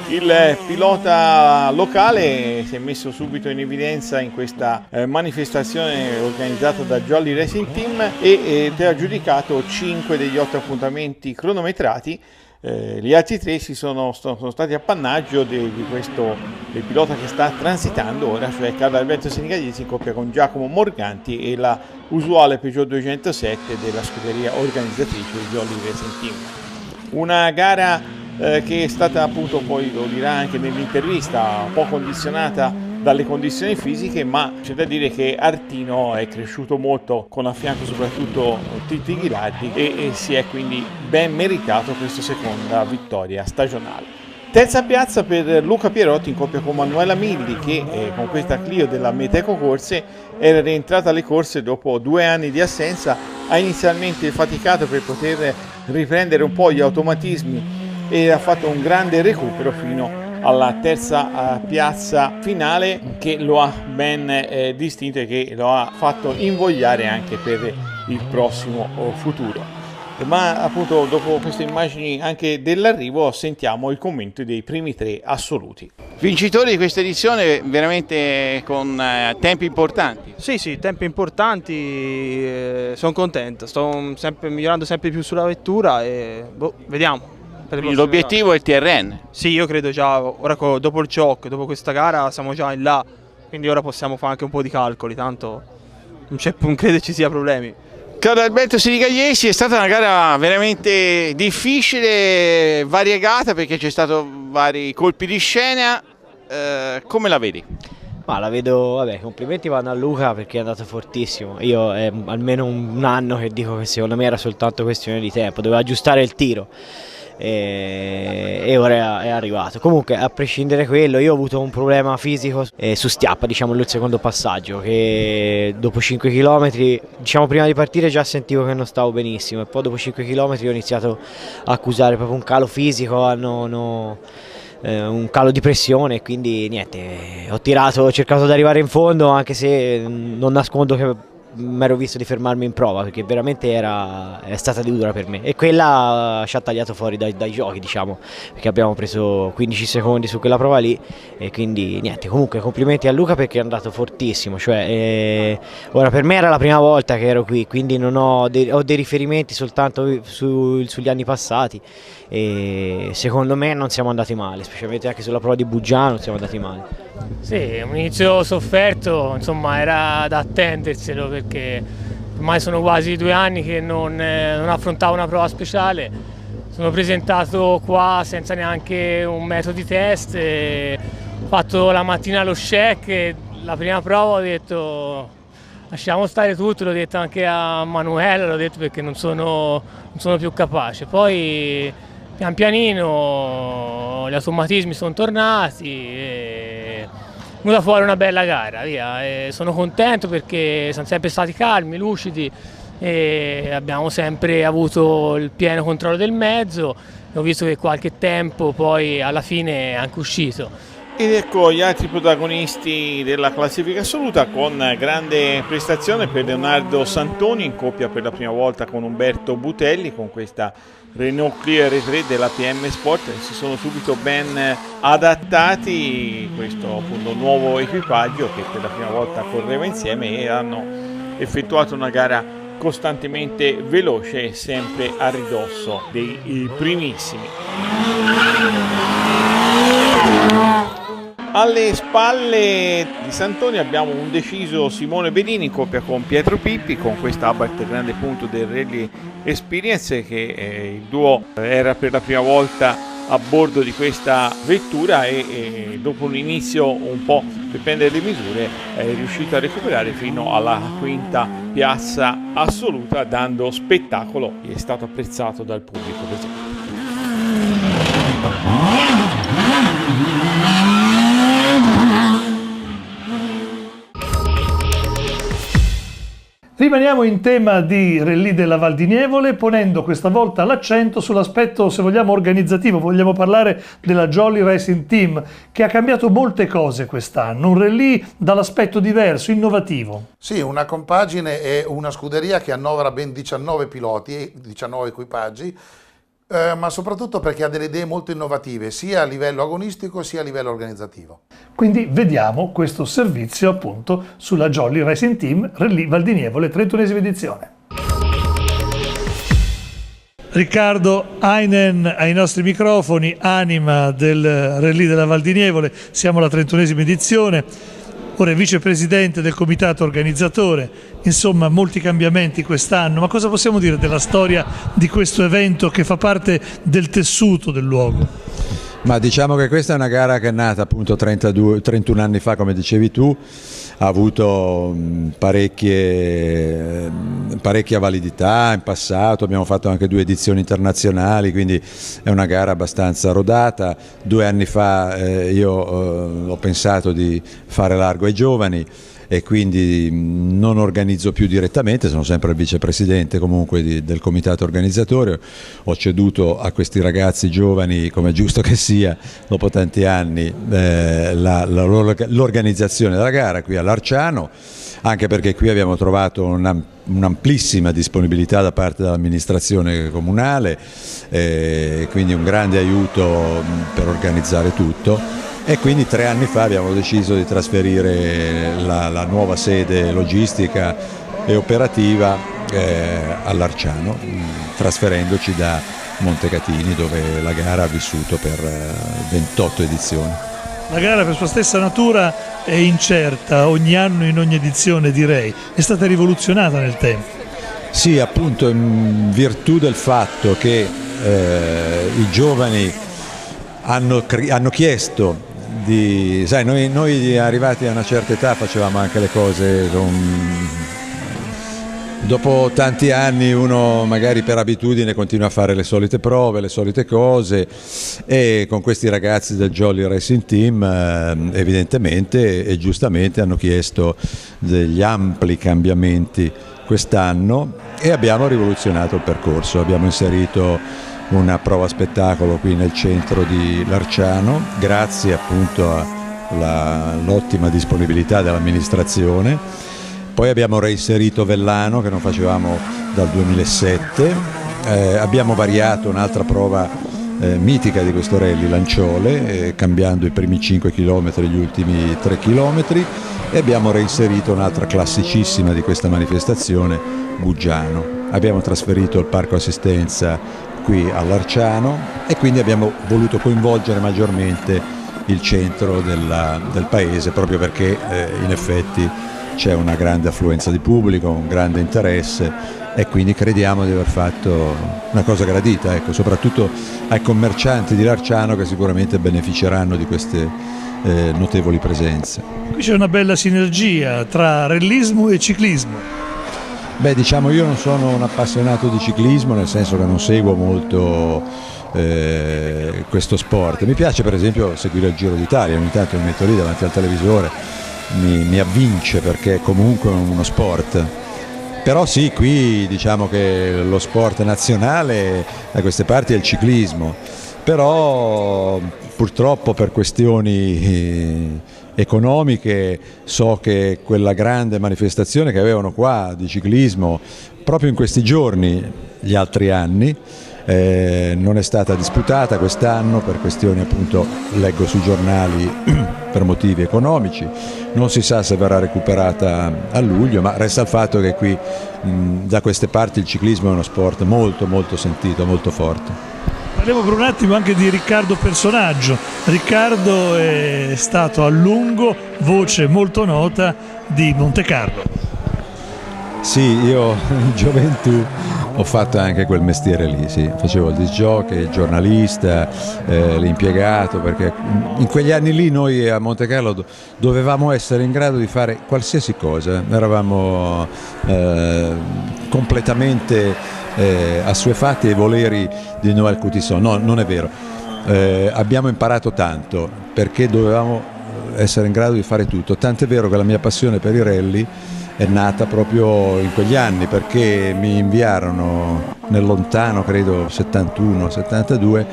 Il pilota locale si è messo subito in evidenza in questa manifestazione organizzata da Jolly Racing Team e ha giudicato 5 degli 8 appuntamenti cronometrati. Gli altri 3 sono stati appannaggio del pilota che sta transitando ora, cioè Carlo Alberto Senigalesi in coppia con Giacomo Morganti e la usuale Peugeot 207 della scuderia organizzatrice Jolly Racing Team. Una gara che è stata appunto, poi lo dirà anche nell'intervista, un po' condizionata dalle condizioni fisiche, ma c'è da dire che Artino è cresciuto molto con a fianco soprattutto Titti Ghilardi e si è quindi ben meritato questa seconda vittoria stagionale. Terza piazza per Luca Pierotti in coppia con Manuela Milli, che con questa Clio della Meteco Corse era rientrata alle corse dopo 2 anni di assenza. Ha inizialmente faticato per poter riprendere un po' gli automatismi e ha fatto un grande recupero fino alla terza piazza finale, che lo ha ben distinto e che lo ha fatto invogliare anche per il prossimo futuro. Ma appunto dopo queste immagini anche dell'arrivo sentiamo il commento dei primi 3 assoluti. Vincitori di questa edizione veramente con tempi importanti.
Sì, tempi importanti, sono contento, sto migliorando sempre più sulla vettura e vediamo.
L'obiettivo è il TRN?
Sì, io credo già, ora dopo il shock, dopo questa gara siamo già in là, quindi ora possiamo fare anche un po' di calcoli, tanto non credo ci sia problemi.
Claudio Alberto Sirigagliesi, è stata una gara veramente difficile, variegata perché c'è stato vari colpi di scena, come la vedi?
Ma la vedo, vabbè, complimenti vanno a Luca perché è andato fortissimo. Io è almeno un anno che dico che secondo me era soltanto questione di tempo, doveva aggiustare il tiro e ora è arrivato. Comunque, a prescindere da quello, io ho avuto un problema fisico su Stiappa, diciamo il secondo passaggio, che dopo 5 km, diciamo prima di partire già sentivo che non stavo benissimo e poi dopo 5 km ho iniziato a accusare proprio un calo fisico, un calo di pressione, quindi niente, ho cercato di arrivare in fondo, anche se non nascondo che mi ero visto di fermarmi in prova perché veramente è stata dura per me e quella ci ha tagliato fuori dai giochi, diciamo, perché abbiamo preso 15 secondi su quella prova lì e quindi niente. Comunque complimenti a Luca perché è andato fortissimo, cioè ora per me era la prima volta che ero qui, quindi non ho dei riferimenti soltanto sugli anni passati e secondo me non siamo andati male, specialmente anche sulla prova di Buggiano non siamo andati male.
Sì, un inizio sofferto, insomma era da attenderselo perché ormai sono quasi 2 anni che non affrontavo una prova speciale. Sono presentato qua senza neanche un metodo di test, ho fatto la mattina lo check e la prima prova ho detto lasciamo stare tutto, l'ho detto anche a Manuela, l'ho detto perché non sono più capace. Poi pian pianino gli automatismi sono tornati e è venuta fuori una bella gara, via. E sono contento perché siamo sempre stati calmi, lucidi e abbiamo sempre avuto il pieno controllo del mezzo e ho visto che qualche tempo poi alla fine è anche uscito.
Ed ecco gli altri protagonisti della classifica assoluta, con grande prestazione per Leonardo Santoni in coppia per la prima volta con Umberto Butelli con questa Renault Clio R3 della PM Sport. Si sono subito ben adattati questo appunto nuovo equipaggio che per la prima volta correva insieme e hanno effettuato una gara costantemente veloce e sempre a ridosso dei primissimi. Alle spalle di Santoni abbiamo un deciso Simone Bedini in coppia con Pietro Pippi con questa Abarth grande punto del Rally Experience che il duo era per la prima volta a bordo di questa vettura e dopo un inizio un po' per prendere le misure è riuscito a recuperare fino alla quinta piazza assoluta dando spettacolo e è stato apprezzato dal pubblico presente.
Rimaniamo in tema di Rally della Val di Nievole, ponendo questa volta l'accento sull'aspetto, se vogliamo, organizzativo. Vogliamo parlare della Jolly Racing Team, che ha cambiato molte cose quest'anno. Un rally dall'aspetto diverso, innovativo.
Sì, una compagine e una scuderia che annovera ben 19 piloti e 19 equipaggi, ma soprattutto perché ha delle idee molto innovative, sia a livello agonistico sia a livello organizzativo.
Quindi vediamo questo servizio appunto sulla Jolly Racing Team Rally Val di Nievole, 31esima edizione. Riccardo Heinen ai nostri microfoni, anima del Rally della Val di Nievole, siamo alla 31esima edizione. Ora è vicepresidente del comitato organizzatore, insomma molti cambiamenti quest'anno, ma cosa possiamo dire della storia di questo evento che fa parte del tessuto del luogo?
Ma diciamo che questa è una gara che è nata appunto 31 anni fa, come dicevi tu, ha avuto parecchia validità in passato, abbiamo fatto anche 2 edizioni internazionali, quindi è una gara abbastanza rodata. 2 anni fa io ho pensato di fare largo ai giovani e quindi non organizzo più direttamente, sono sempre il vicepresidente comunque del comitato organizzatore, ho ceduto a questi ragazzi giovani, come è giusto che sia, dopo tanti anni l'organizzazione della gara qui all'Arciano, anche perché qui abbiamo trovato un'amplissima disponibilità da parte dell'amministrazione comunale, quindi un grande aiuto per organizzare tutto. E quindi 3 anni fa abbiamo deciso di trasferire la nuova sede logistica e operativa all'Arciano, trasferendoci da Montecatini, dove la gara ha vissuto per 28 edizioni.
La gara per sua stessa natura è incerta, ogni anno in ogni edizione direi, è stata rivoluzionata nel tempo.
Sì, appunto in virtù del fatto che i giovani hanno chiesto di, sai, noi arrivati a una certa età facevamo anche le cose dopo tanti anni uno magari per abitudine continua a fare le solite prove, le solite cose, e con questi ragazzi del Jolly Racing Team evidentemente e giustamente hanno chiesto degli ampli cambiamenti quest'anno e abbiamo rivoluzionato il percorso, abbiamo inserito una prova spettacolo qui nel centro di Larciano, grazie appunto all'ottima disponibilità dell'amministrazione. Poi abbiamo reinserito Vellano, che non facevamo dal 2007, abbiamo variato un'altra prova mitica di questo rally, Lanciole, cambiando i primi 5 km e gli ultimi 3 km, e abbiamo reinserito un'altra classicissima di questa manifestazione, Buggiano. Abbiamo trasferito il parco assistenza qui a Larciano e quindi abbiamo voluto coinvolgere maggiormente il centro del paese, proprio perché in effetti c'è una grande affluenza di pubblico, un grande interesse, e quindi crediamo di aver fatto una cosa gradita, ecco, soprattutto ai commercianti di Larciano, che sicuramente beneficeranno di queste notevoli presenze.
Qui c'è una bella sinergia tra rallismo e ciclismo.
Beh, diciamo, io non sono un appassionato di ciclismo, nel senso che non seguo molto questo sport. Mi piace per esempio seguire il Giro d'Italia, ogni tanto mi metto lì davanti al televisore, mi avvince perché è comunque uno sport. Però sì, qui diciamo che lo sport nazionale da queste parti è il ciclismo, però purtroppo per questioni economiche so che quella grande manifestazione che avevano qua di ciclismo proprio in questi giorni, gli altri anni, non è stata disputata quest'anno per questioni, appunto, leggo sui giornali, per motivi economici. Non si sa se verrà recuperata a luglio, ma resta il fatto che qui da queste parti il ciclismo è uno sport molto molto sentito, molto forte.
Parliamo per un attimo anche di Riccardo personaggio. Riccardo è stato a lungo voce molto nota di Montecarlo.
Sì, io in gioventù ho fatto anche quel mestiere lì, sì. Facevo il disc jockey, il giornalista, l'impiegato, perché in quegli anni lì noi a Montecarlo dovevamo essere in grado di fare qualsiasi cosa, eravamo completamente assuefatti ai voleri di Noël Coutisson. No, non è vero, abbiamo imparato tanto perché dovevamo essere in grado di fare tutto, tant'è vero che la mia passione per i rally è nata proprio in quegli anni, perché mi inviarono nel lontano, credo 71-72,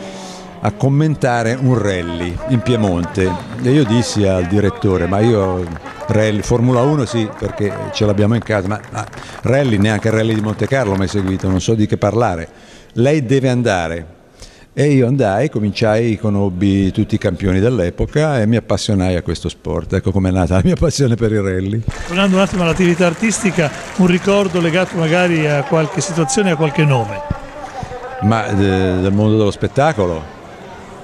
a commentare un rally in Piemonte, e io dissi al direttore: ma io rally, Formula 1 sì, perché ce l'abbiamo in casa, ma rally, neanche il rally di Montecarlo ho mai seguito, non so di che parlare, lei deve andare. E io andai, conobbi tutti i campioni dell'epoca e mi appassionai a questo sport. Ecco com'è nata la mia passione per i rally.
Tornando un attimo all'attività artistica, un ricordo legato magari a qualche situazione, a qualche nome?
Ma del mondo dello spettacolo?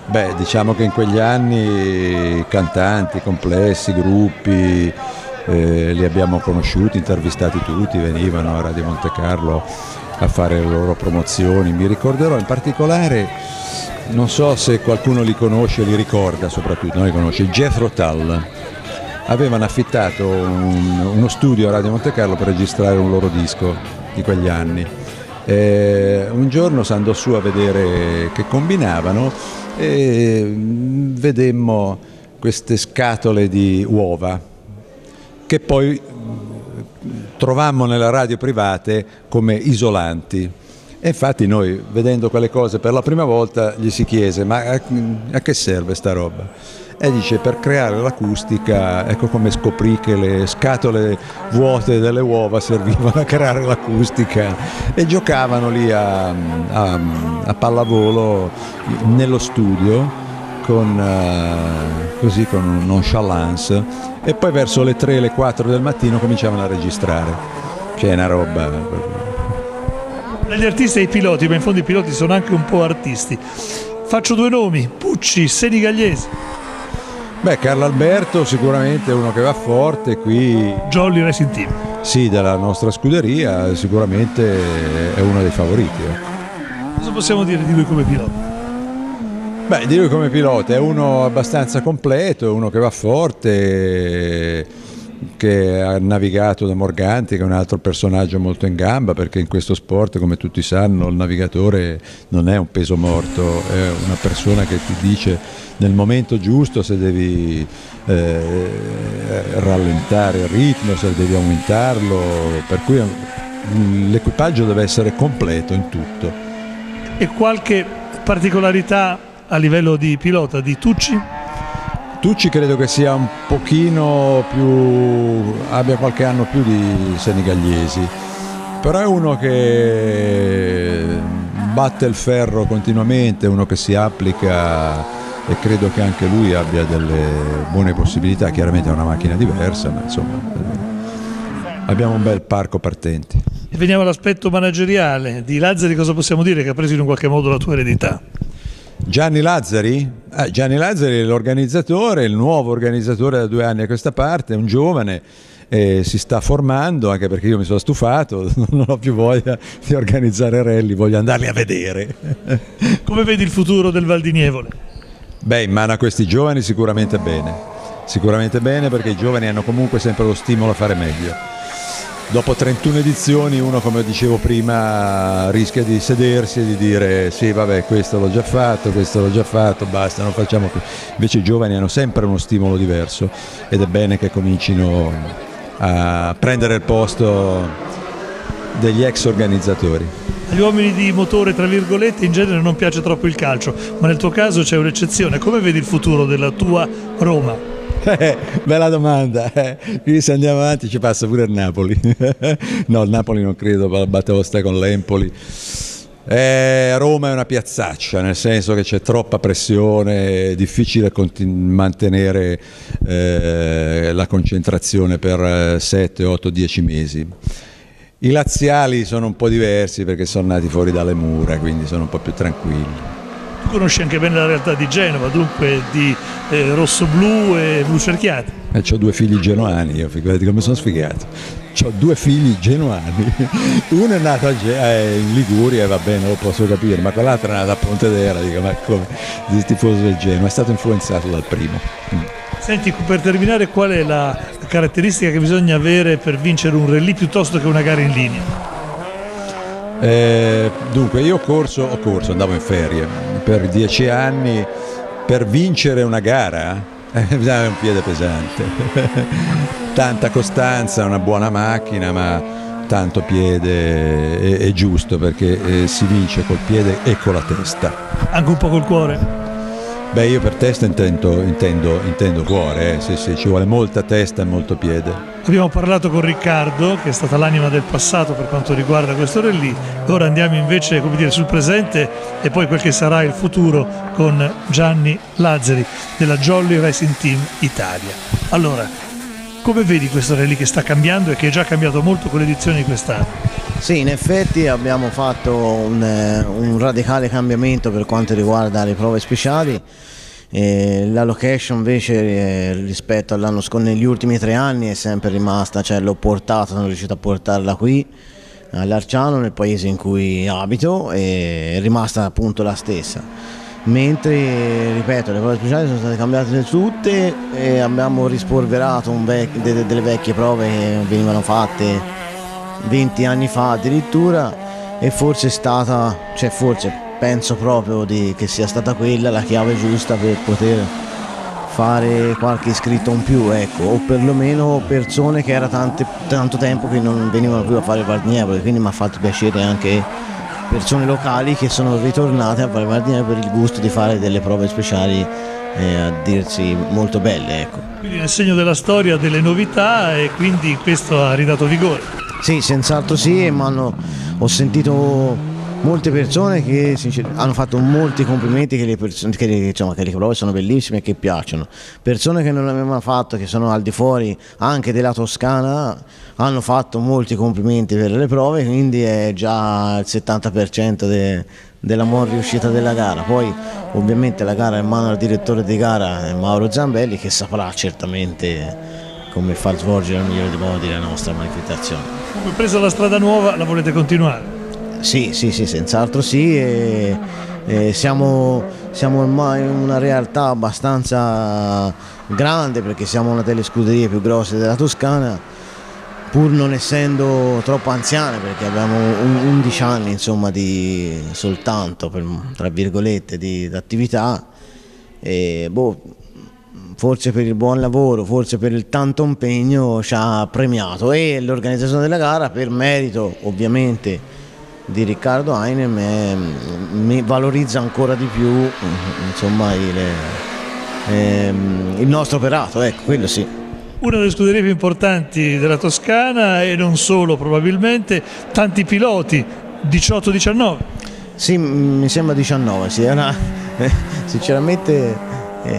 Beh, diciamo che in quegli anni cantanti, complessi, gruppi, li abbiamo conosciuti, intervistati tutti, venivano a Radio Montecarlo a fare le loro promozioni. Mi ricorderò in particolare, non so se qualcuno li conosce, li ricorda soprattutto, non li conosce, il Jethro Tull. Avevano affittato uno studio a Radio Montecarlo per registrare un loro disco di quegli anni. Un giorno si andò su a vedere che combinavano e vedemmo queste scatole di uova che poi trovammo nelle radio private come isolanti, e infatti noi, vedendo quelle cose per la prima volta, gli si chiese: ma a che serve sta roba? E dice: per creare l'acustica. Ecco come scoprì che le scatole vuote delle uova servivano a creare l'acustica, e giocavano lì a pallavolo nello studio con nonchalance, e poi verso le 3, le 4 del mattino cominciavano a registrare. C'è una roba.
Gli artisti e i piloti, ma in fondo i piloti sono anche un po' artisti. Faccio due nomi: Pucci, Senigalliesi.
Beh, Carlo Alberto sicuramente è uno che va forte qui.
Jolly Racing Team.
sì della nostra scuderia, sicuramente è uno dei favoriti.
Cosa possiamo dire di lui come pilota?
Beh, di lui come pilota è uno abbastanza completo, è uno che va forte, che ha navigato da Morganti, che è un altro personaggio molto in gamba, perché in questo sport, come tutti sanno, il navigatore non è un peso morto, è una persona che ti dice nel momento giusto se devi rallentare il ritmo, se devi aumentarlo, per cui l'equipaggio deve essere completo in tutto.
E qualche particolarità a livello di pilota di Tucci?
Tucci credo che sia un pochino più, abbia qualche anno più di Senigalliesi, però è uno che batte il ferro continuamente, uno che si applica, e credo che anche lui abbia delle buone possibilità. Chiaramente è una macchina diversa, ma insomma abbiamo un bel parco partenti.
E veniamo all'aspetto manageriale di Lazzari. Cosa possiamo dire che ha preso in qualche modo la tua eredità?
Gianni Lazzari? Gianni Lazzari è l'organizzatore, il nuovo organizzatore da 2 anni a questa parte, è un giovane, si sta formando, anche perché io mi sono stufato, non ho più voglia di organizzare rally, voglio andarli a vedere.
Come vedi il futuro del Val di Nievole?
Beh, in mano a questi giovani sicuramente bene, perché i giovani hanno comunque sempre lo stimolo a fare meglio. Dopo 31 edizioni uno, come dicevo prima, rischia di sedersi e di dire sì vabbè, questo l'ho già fatto, basta, non facciamo più. Invece i giovani hanno sempre uno stimolo diverso ed è bene che comincino a prendere il posto degli ex organizzatori.
Agli uomini di motore, tra virgolette, in genere non piace troppo il calcio, ma nel tuo caso c'è un'eccezione. Come vedi il futuro della tua Roma?
Bella domanda, qui se andiamo avanti ci passa pure il Napoli. No, il Napoli non credo, la batosta con l'Empoli. Roma è una piazzaccia, nel senso che c'è troppa pressione, è difficile mantenere la concentrazione per 7, 8, 10 mesi. I laziali sono un po' diversi perché sono nati fuori dalle mura, quindi sono un po' più tranquilli.
Tu conosci anche bene la realtà di Genova, dunque di rossoblu e blu cerchiati.
Ho 2 figli genuani, io figurati come sono sfigato. Ho 2 figli genuani, uno è nato in Liguria e va bene, lo posso capire, ma quell'altro è nato a Pontedera, dico, ma come il tifoso del Genoa, è stato influenzato dal primo.
Senti, per terminare, qual è la caratteristica che bisogna avere per vincere un rally piuttosto che una gara in linea?
Dunque io ho corso, andavo in ferie per 10 anni, per vincere una gara bisogna avere un piede pesante, tanta costanza, una buona macchina, ma tanto piede è giusto, perché si vince col piede e con la testa.
Anche un po' col cuore?
Beh, io per testa intendo cuore, sì, ci vuole molta testa e molto piede.
Abbiamo parlato con Riccardo, che è stata l'anima del passato per quanto riguarda questo rally. Ora andiamo invece, come dire, sul presente e poi quel che sarà il futuro con Gianni Lazzari della Jolly Racing Team Italia. Allora, come vedi questo rally che sta cambiando e che è già cambiato molto con l'edizione di quest'anno?
Sì, in effetti abbiamo fatto un radicale cambiamento per quanto riguarda le prove speciali. La location invece rispetto all'anno scorso, negli ultimi 3 anni, è sempre rimasta, cioè sono riuscito a portarla qui all'Arciano, nel paese in cui abito, e è rimasta appunto la stessa. Mentre, ripeto, le prove speciali sono state cambiate tutte e abbiamo rispolverato delle vecchie prove che venivano fatte 20 anni fa addirittura, e forse è stata, penso proprio che sia stata quella la chiave giusta per poter fare qualche iscritto in più, ecco, o perlomeno persone che era tanto tempo che non venivano più a fare Val di Nievole, quindi mi ha fatto piacere anche persone locali che sono ritornate a fare Val di Nievole per il gusto di fare delle prove speciali a dirsi molto belle, ecco.
Quindi nel segno della storia, delle novità, e quindi questo ha ridato vigore.
Sì, senz'altro sì, ho sentito molte persone che hanno fatto molti complimenti, che le prove sono bellissime e che piacciono. Persone che non l'avevano fatto, che sono al di fuori anche della Toscana, hanno fatto molti complimenti per le prove, quindi è già il 70% della buona riuscita della gara. Poi ovviamente la gara è in mano al direttore di gara, Mauro Zambelli, che saprà certamente come far svolgere al migliore dei modi la nostra manifestazione.
Come presa la strada nuova, la volete continuare?
Sì, senz'altro sì, siamo ormai una realtà abbastanza grande, perché siamo una delle scuderie più grosse della Toscana, pur non essendo troppo anziane, perché abbiamo 11 anni insomma soltanto, tra virgolette, di attività. Forse per il buon lavoro, forse per il tanto impegno ci ha premiato, e l'organizzazione della gara, per merito ovviamente di Riccardo Heinem, mi valorizza ancora di più insomma il nostro operato, ecco, quello sì.
Una delle scuderie più importanti della Toscana, e non solo probabilmente, tanti piloti, 18-19.
Sì, mi sembra 19, sì, sinceramente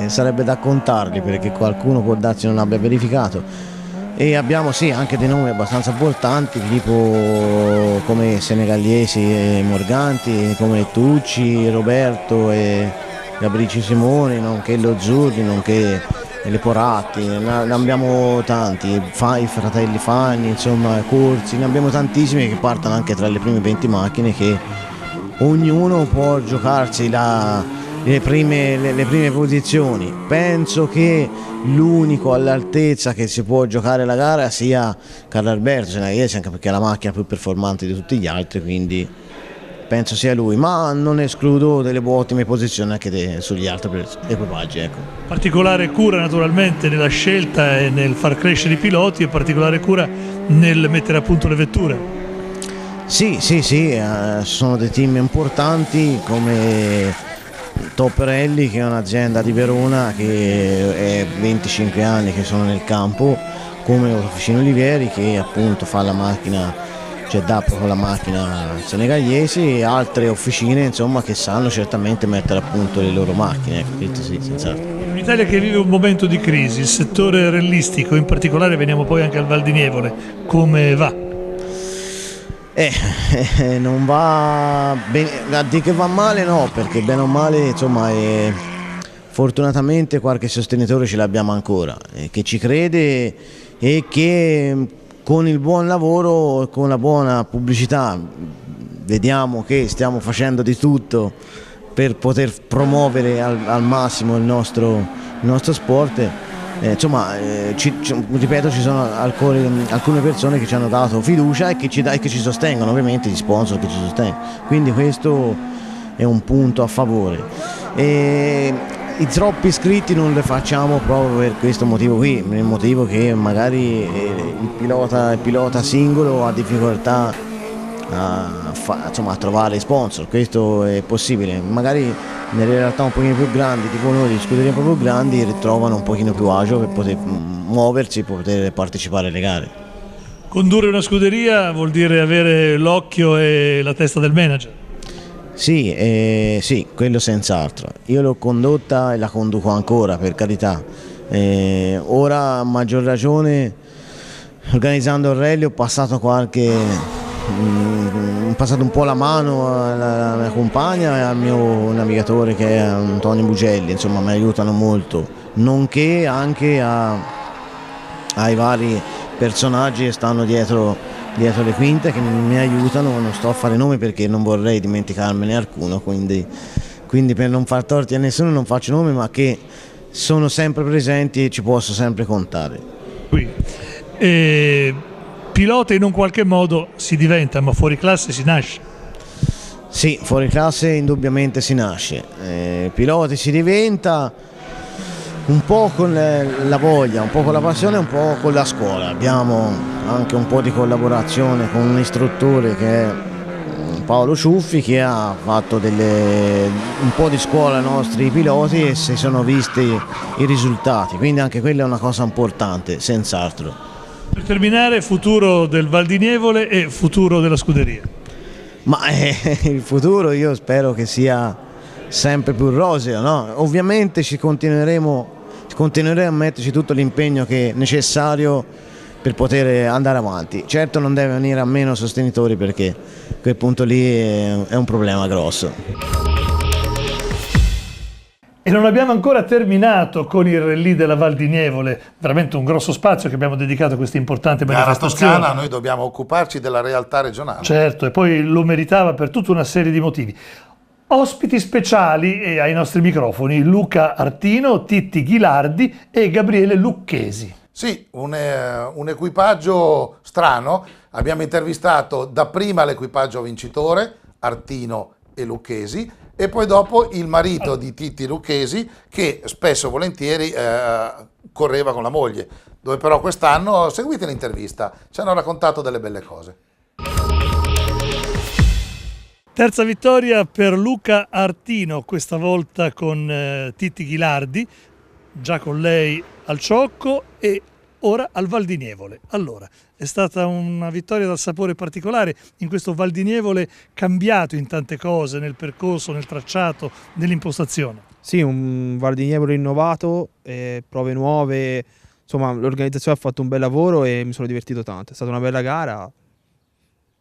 sarebbe da contarli, perché qualcuno può darsi non abbia verificato. E abbiamo sì anche dei nomi abbastanza importanti, tipo come senegallesi e Morganti, come Tucci, Roberto e Gabrici Simoni, nonché lo Zurri, nonché le Poratti, ne abbiamo tanti, i fratelli Fagni, insomma, Corsi, ne abbiamo tantissimi che partono anche tra le prime 20 macchine, che ognuno può giocarsi le prime posizioni. Penso che l'unico all'altezza che si può giocare la gara sia Carlo Alberto Senaghesi, anche perché è la macchina più performante di tutti gli altri, quindi penso sia lui, ma non escludo delle ottime posizioni anche sugli altri equipaggi, ecco. Particolare cura naturalmente nella scelta e nel far crescere i piloti, e particolare cura nel mettere a punto le vetture. Sì, sono dei team importanti come Topperelli, che è un'azienda di Verona che è 25 anni che sono nel campo, come Officina Olivieri, che appunto fa la macchina, cioè dà proprio la macchina senegagliesi, e altre officine insomma che sanno certamente mettere a punto le loro macchine, questo sì, senz'altro.
In un'Italia che vive un momento di crisi, il settore rellistico, in particolare veniamo poi anche al Val di Nievole, come va?
Non va bene, a dire che va male no, perché bene o male insomma fortunatamente qualche sostenitore ce l'abbiamo ancora, che ci crede e che con il buon lavoro e con la buona pubblicità vediamo che stiamo facendo di tutto per poter promuovere al massimo il nostro sport. Ripeto, ci sono alcune persone che ci hanno dato fiducia e che ci sostengono, ovviamente gli sponsor che ci sostengono, quindi questo è un punto a favore. I troppi iscritti non li facciamo proprio per questo motivo qui, per il motivo che magari il pilota singolo ha difficoltà a trovare sponsor. Questo è possibile, magari nelle realtà un pochino più grandi, tipo noi di scuderie proprio grandi, ritrovano un pochino più agio per poter muoversi, per poter partecipare alle gare.
Condurre una scuderia vuol dire avere l'occhio e la testa del manager?
Sì, quello senz'altro. Io l'ho condotta e la conduco ancora, per carità. Ora a maggior ragione, organizzando il rally, ho passato un po' la mano alla mia compagna e al mio navigatore, che è Antonio Bugelli, insomma mi aiutano molto, nonché anche ai vari personaggi che stanno dietro le quinte, che mi aiutano. Non sto a fare nomi perché non vorrei dimenticarmene alcuno, quindi per non far torti a nessuno non faccio nomi, ma che sono sempre presenti e ci posso sempre contare.
Pilota in un qualche modo si diventa, ma fuori classe si nasce.
Sì, fuori classe indubbiamente si nasce. Piloti si diventa un po' con la voglia, un po' con la passione, un po' con la scuola. Abbiamo anche un po' di collaborazione con un istruttore che è Paolo Ciuffi, che ha fatto un po' di scuola ai nostri piloti e si sono visti i risultati, quindi anche quella è una cosa importante, senz'altro.
Per terminare, futuro del Val di Nievole e futuro della scuderia.
Ma il futuro io spero che sia sempre più roseo, no? Ovviamente continueremo a metterci tutto l'impegno che è necessario per poter andare avanti. Certo non deve venire a meno sostenitori, perché quel punto lì è un problema grosso.
E non abbiamo ancora terminato con il rally della Val di Nievole, veramente un grosso spazio che abbiamo dedicato a questa importante
Gara
manifestazione.
toscana, noi dobbiamo occuparci della realtà regionale.
Certo, e poi lo meritava per tutta una serie di motivi. Ospiti speciali ai nostri microfoni, Luca Artino, Titti Ghilardi e Gabriele Lucchesi.
Sì, un equipaggio strano. Abbiamo intervistato dapprima l'equipaggio vincitore, Artino e Lucchesi, e poi dopo il marito di Titti Lucchesi, che spesso volentieri correva con la moglie, dove però quest'anno, seguite l'intervista, ci hanno raccontato delle belle cose.
Terza vittoria per Luca Artino, questa volta con Titti Ghilardi, già con lei al Ciocco e ora al Val di Nievole. Allora, è stata una vittoria dal sapore particolare in questo Val di Nievole cambiato in tante cose, nel percorso, nel tracciato, nell'impostazione.
Sì, un Val di Nievole innovato, prove nuove, insomma l'organizzazione ha fatto un bel lavoro e mi sono divertito tanto. È stata una bella gara,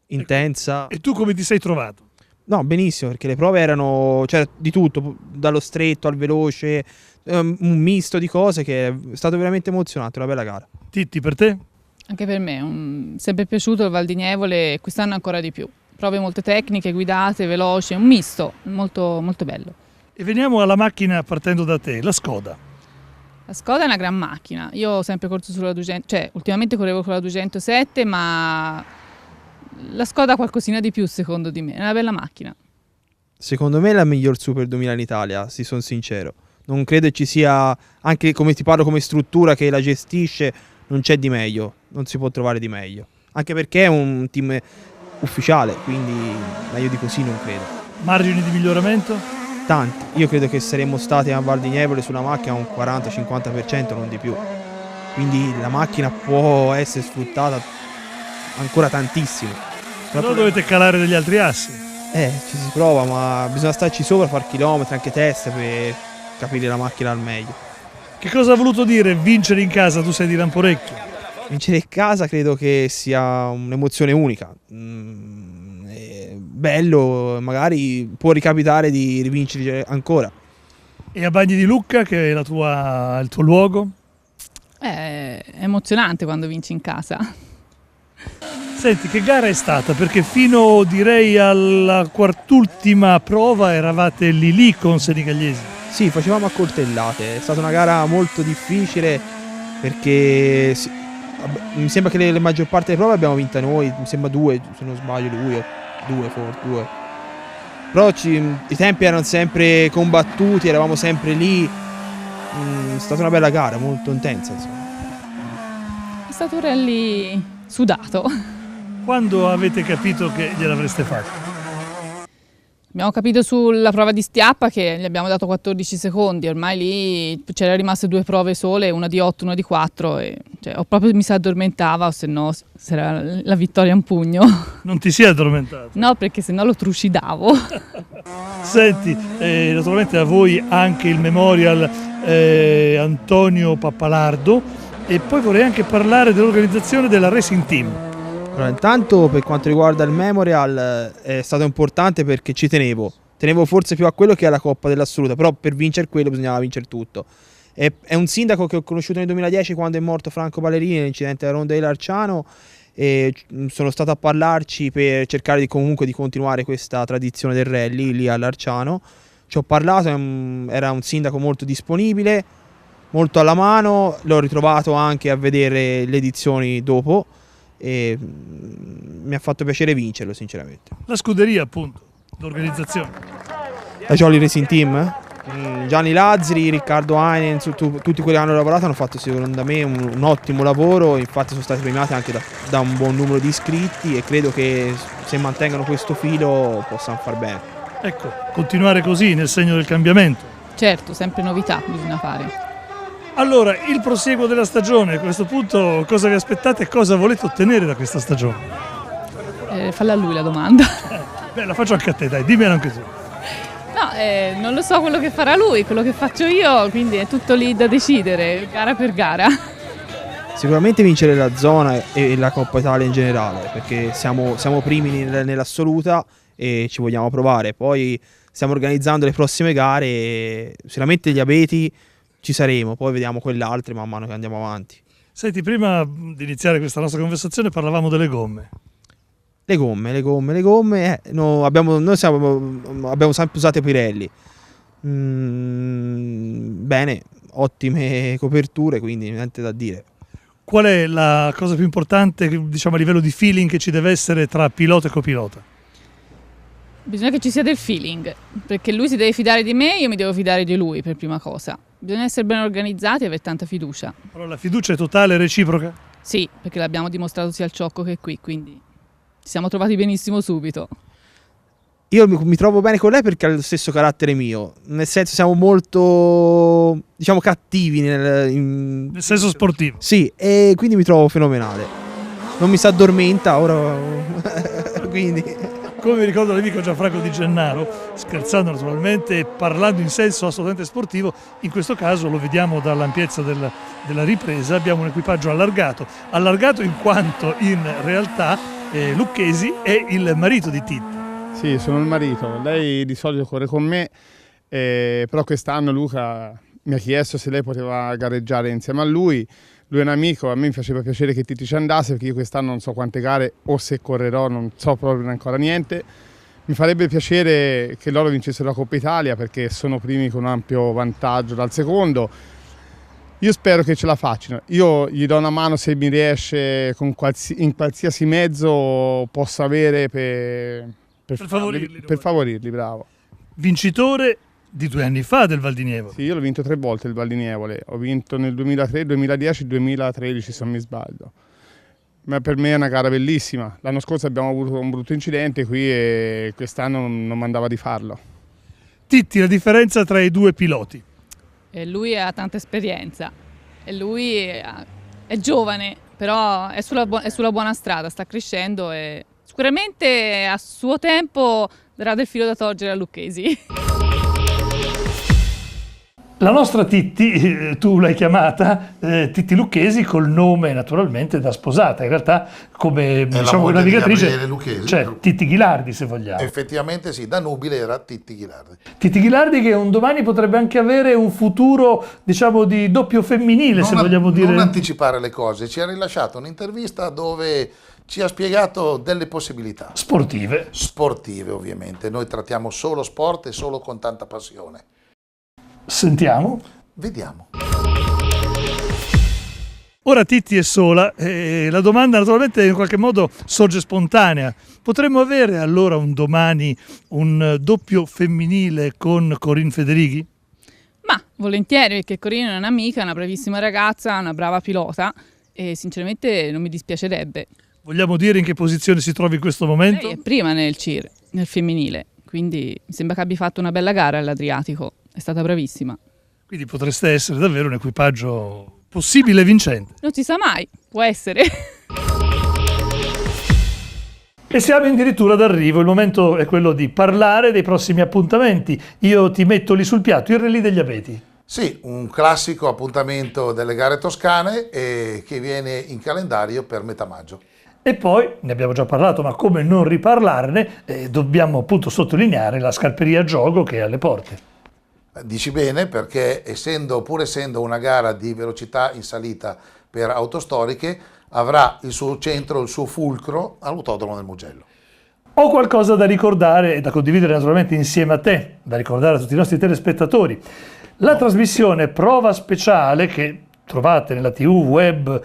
intensa.
E tu come ti sei trovato?
No, benissimo, perché le prove erano di tutto, dallo stretto al veloce, un misto di cose che è stato veramente emozionante, una bella gara.
Titti, per te?
Anche per me, sempre piaciuto il Val di Nievole, quest'anno ancora di più. Prove molto tecniche, guidate, veloci, un misto molto, molto bello.
E veniamo alla macchina partendo da te, la Skoda.
La Skoda è una gran macchina, io ho sempre corso sulla 200, cioè ultimamente correvo con la 207, ma la Skoda ha qualcosina di più secondo di me, è una bella macchina.
Secondo me è la miglior Super 2000 in Italia, se sono sincero. Non credo ci sia, anche come ti parlo come struttura che la gestisce, non c'è di meglio, non si può trovare di meglio. Anche perché è un team ufficiale, quindi meglio di così non credo.
Margini di miglioramento?
Tanti, io credo che saremmo stati a Val di Nievole sulla macchina un 40-50%, non di più. Quindi la macchina può essere sfruttata ancora tantissimo.
Però dovete calare degli altri assi.
Ci si prova, ma bisogna starci sopra, far chilometri, anche test per capire la macchina al meglio.
Che cosa ha voluto dire vincere in casa? Tu sei di Lamporecchio.
Vincere in casa credo che sia un'emozione unica. Bello, magari può ricapitare di rivincere ancora.
E a Bagni di Lucca, che è il tuo luogo?
È emozionante quando vinci in casa.
Senti, che gara è stata? Perché fino direi alla quart'ultima prova eravate lì con Senigalliesi.
Sì, facevamo a coltellate, è stata una gara molto difficile perché mi sembra che le maggior parte delle prove abbiamo vinta noi, mi sembra 2, se non sbaglio lui, 2 forse, 2. Però i tempi erano sempre combattuti, eravamo sempre lì, è stata una bella gara, molto intensa insomma.
È stato un rally sudato.
Quando avete capito che gliel'avreste fatto?
Abbiamo capito sulla prova di Stiappa che gli abbiamo dato 14 secondi, ormai lì c'erano rimaste 2 prove sole, una di 8, una di 4, e o proprio mi si addormentava o se no sarà la vittoria in pugno.
Non ti sei addormentato?
No, perché se no lo trucidavo.
Senti, naturalmente a voi anche il memorial Antonio Pappalardo, e poi vorrei anche parlare dell'organizzazione della Racing Team.
Allora, intanto per quanto riguarda il memorial è stato importante perché ci tenevo forse più a quello che alla Coppa dell'Assoluta, però per vincere quello bisognava vincere tutto. È un sindaco che ho conosciuto nel 2010 quando è morto Franco Ballerini nell'incidente della Ronda di Larciano, e sono stato a parlarci per cercare comunque di continuare questa tradizione del rally lì a Larciano. Ci ho parlato, era un sindaco molto disponibile, molto alla mano, l'ho ritrovato anche a vedere le edizioni dopo e mi ha fatto piacere vincerlo sinceramente.
La scuderia appunto, l'organizzazione.
La Jolly Racing Team? Gianni Lazzari, Riccardo Heinen, tutti quelli che hanno lavorato hanno fatto secondo me un ottimo lavoro, infatti sono stati premiati anche da un buon numero di iscritti e credo che se mantengono questo filo possano far bene.
Ecco, continuare così nel segno del cambiamento.
Certo, sempre novità bisogna fare.
Allora, il prosieguo della stagione, a questo punto cosa vi aspettate e cosa volete ottenere da questa stagione?
Falla a lui la domanda.
Beh, la faccio anche a te, dai, dimmela anche tu.
No, non lo so quello che farà lui, quello che faccio io, quindi è tutto lì da decidere, gara per gara.
Sicuramente vincere la zona e la Coppa Italia in generale, perché siamo primi nell'assoluta e ci vogliamo provare. Poi stiamo organizzando le prossime gare e sicuramente gli abeti ci saremo, poi vediamo quelle altre man mano che andiamo avanti.
Senti, prima di iniziare questa nostra conversazione parlavamo delle gomme.
Le gomme, no, abbiamo sempre usato Pirelli. Bene, ottime coperture, quindi niente da dire.
Qual è la cosa più importante, diciamo, a livello di feeling che ci deve essere tra pilota e copilota?
Bisogna che ci sia del feeling, perché lui si deve fidare di me, io mi devo fidare di lui per prima cosa. Bisogna essere ben organizzati e avere tanta fiducia.
Però la fiducia è totale e reciproca?
Sì, perché l'abbiamo dimostrato sia al Ciocco che qui, quindi ci siamo trovati benissimo subito.
Io mi trovo bene con lei perché ha lo stesso carattere mio, nel senso siamo molto, diciamo, cattivi
nel senso sportivo.
Sì, e quindi mi trovo fenomenale. Non mi si addormenta ora, quindi...
Come mi ricorda l'amico Gianfranco Di Gennaro, scherzando naturalmente e parlando in senso assolutamente sportivo, in questo caso lo vediamo dall'ampiezza della ripresa, abbiamo un equipaggio allargato in quanto in realtà Lucchesi è il marito di Titti.
Sì, sono il marito, lei di solito corre con me, però quest'anno Luca mi ha chiesto se lei poteva gareggiare insieme a lui. Lui è un amico, a me mi faceva piacere che Titti ci andasse perché io quest'anno non so quante gare o se correrò, non so proprio ancora niente. Mi farebbe piacere che loro vincessero la Coppa Italia perché sono primi con un ampio vantaggio dal secondo. Io spero che ce la facciano, io gli do una mano se mi riesce in qualsiasi mezzo possa avere per favorirli, bravo.
Vincitore di 2 anni fa del Val di Nievole.
Sì, io l'ho vinto 3 volte il Val di Nievole, ho vinto nel 2003, 2010 2013 se non mi sbaglio. Ma per me è una gara bellissima, l'anno scorso abbiamo avuto un brutto incidente qui e quest'anno non mandava di farlo.
Titti, la differenza tra i due piloti?
E lui ha tanta esperienza, e lui è giovane, però è sulla buona strada, sta crescendo e sicuramente a suo tempo darà del filo da torcere a Lucchesi.
La nostra Titti, tu l'hai chiamata Titti Lucchesi col nome naturalmente da sposata, in realtà come diciamo la navigatrice, cioè Titti Ghilardi se vogliamo.
Effettivamente sì, da nubile era Titti Ghilardi.
Titti Ghilardi che un domani potrebbe anche avere un futuro diciamo di doppio femminile se vogliamo dire.
Non anticipare le cose, ci ha rilasciato un'intervista dove ci ha spiegato delle possibilità.
Sportive.
Sportive ovviamente, noi trattiamo solo sport e solo con tanta passione.
Sentiamo.
Vediamo.
Ora Titti è sola e la domanda naturalmente in qualche modo sorge spontanea. Potremmo avere allora un domani un doppio femminile con Corinne Federighi?
Ma volentieri, perché Corinne è un'amica, una bravissima ragazza, una brava pilota e sinceramente non mi dispiacerebbe.
Vogliamo dire in che posizione si trova in questo momento?
Lei è prima nel CIR, nel femminile, quindi mi sembra che abbia fatto una bella gara all'Adriatico. È stata bravissima.
Quindi potreste essere davvero un equipaggio possibile vincente.
Non si sa mai, può essere.
E siamo addirittura d'arrivo, il momento è quello di parlare dei prossimi appuntamenti. Io ti metto lì sul piatto, il Rally degli Abeti.
Sì, un classico appuntamento delle gare toscane che viene in calendario per metà maggio.
E poi, ne abbiamo già parlato, ma come non riparlarne, dobbiamo appunto sottolineare la Scarperia Giogo che è alle porte.
Dici bene, perché pur essendo una gara di velocità in salita per autostoriche, avrà il suo centro, il suo fulcro all'Autodromo del Mugello.
Ho qualcosa da ricordare e da condividere naturalmente insieme a te, da ricordare a tutti i nostri telespettatori. La trasmissione Prova Speciale, che trovate nella TV web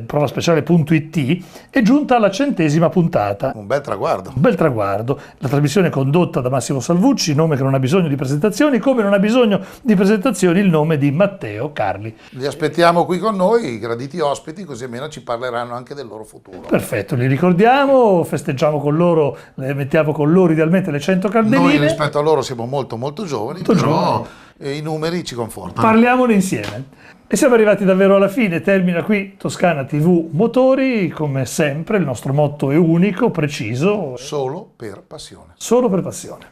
provaspeciale.it, è giunta alla 100ª puntata.
Un bel traguardo.
Un bel traguardo. La trasmissione è condotta da Massimo Salvucci, nome che non ha bisogno di presentazioni, come non ha bisogno di presentazioni il nome di Matteo Carli.
Li aspettiamo qui con noi, i graditi ospiti, così almeno ci parleranno anche del loro futuro.
Perfetto, li ricordiamo, festeggiamo con loro, mettiamo con loro idealmente le 100 candeline.
Noi rispetto a loro siamo molto giovani, però i numeri ci confortano.
Parliamone insieme. E siamo arrivati davvero alla fine, termina qui Toscana TV Motori, come sempre il nostro motto è unico, preciso.
Solo per passione.
Solo per passione.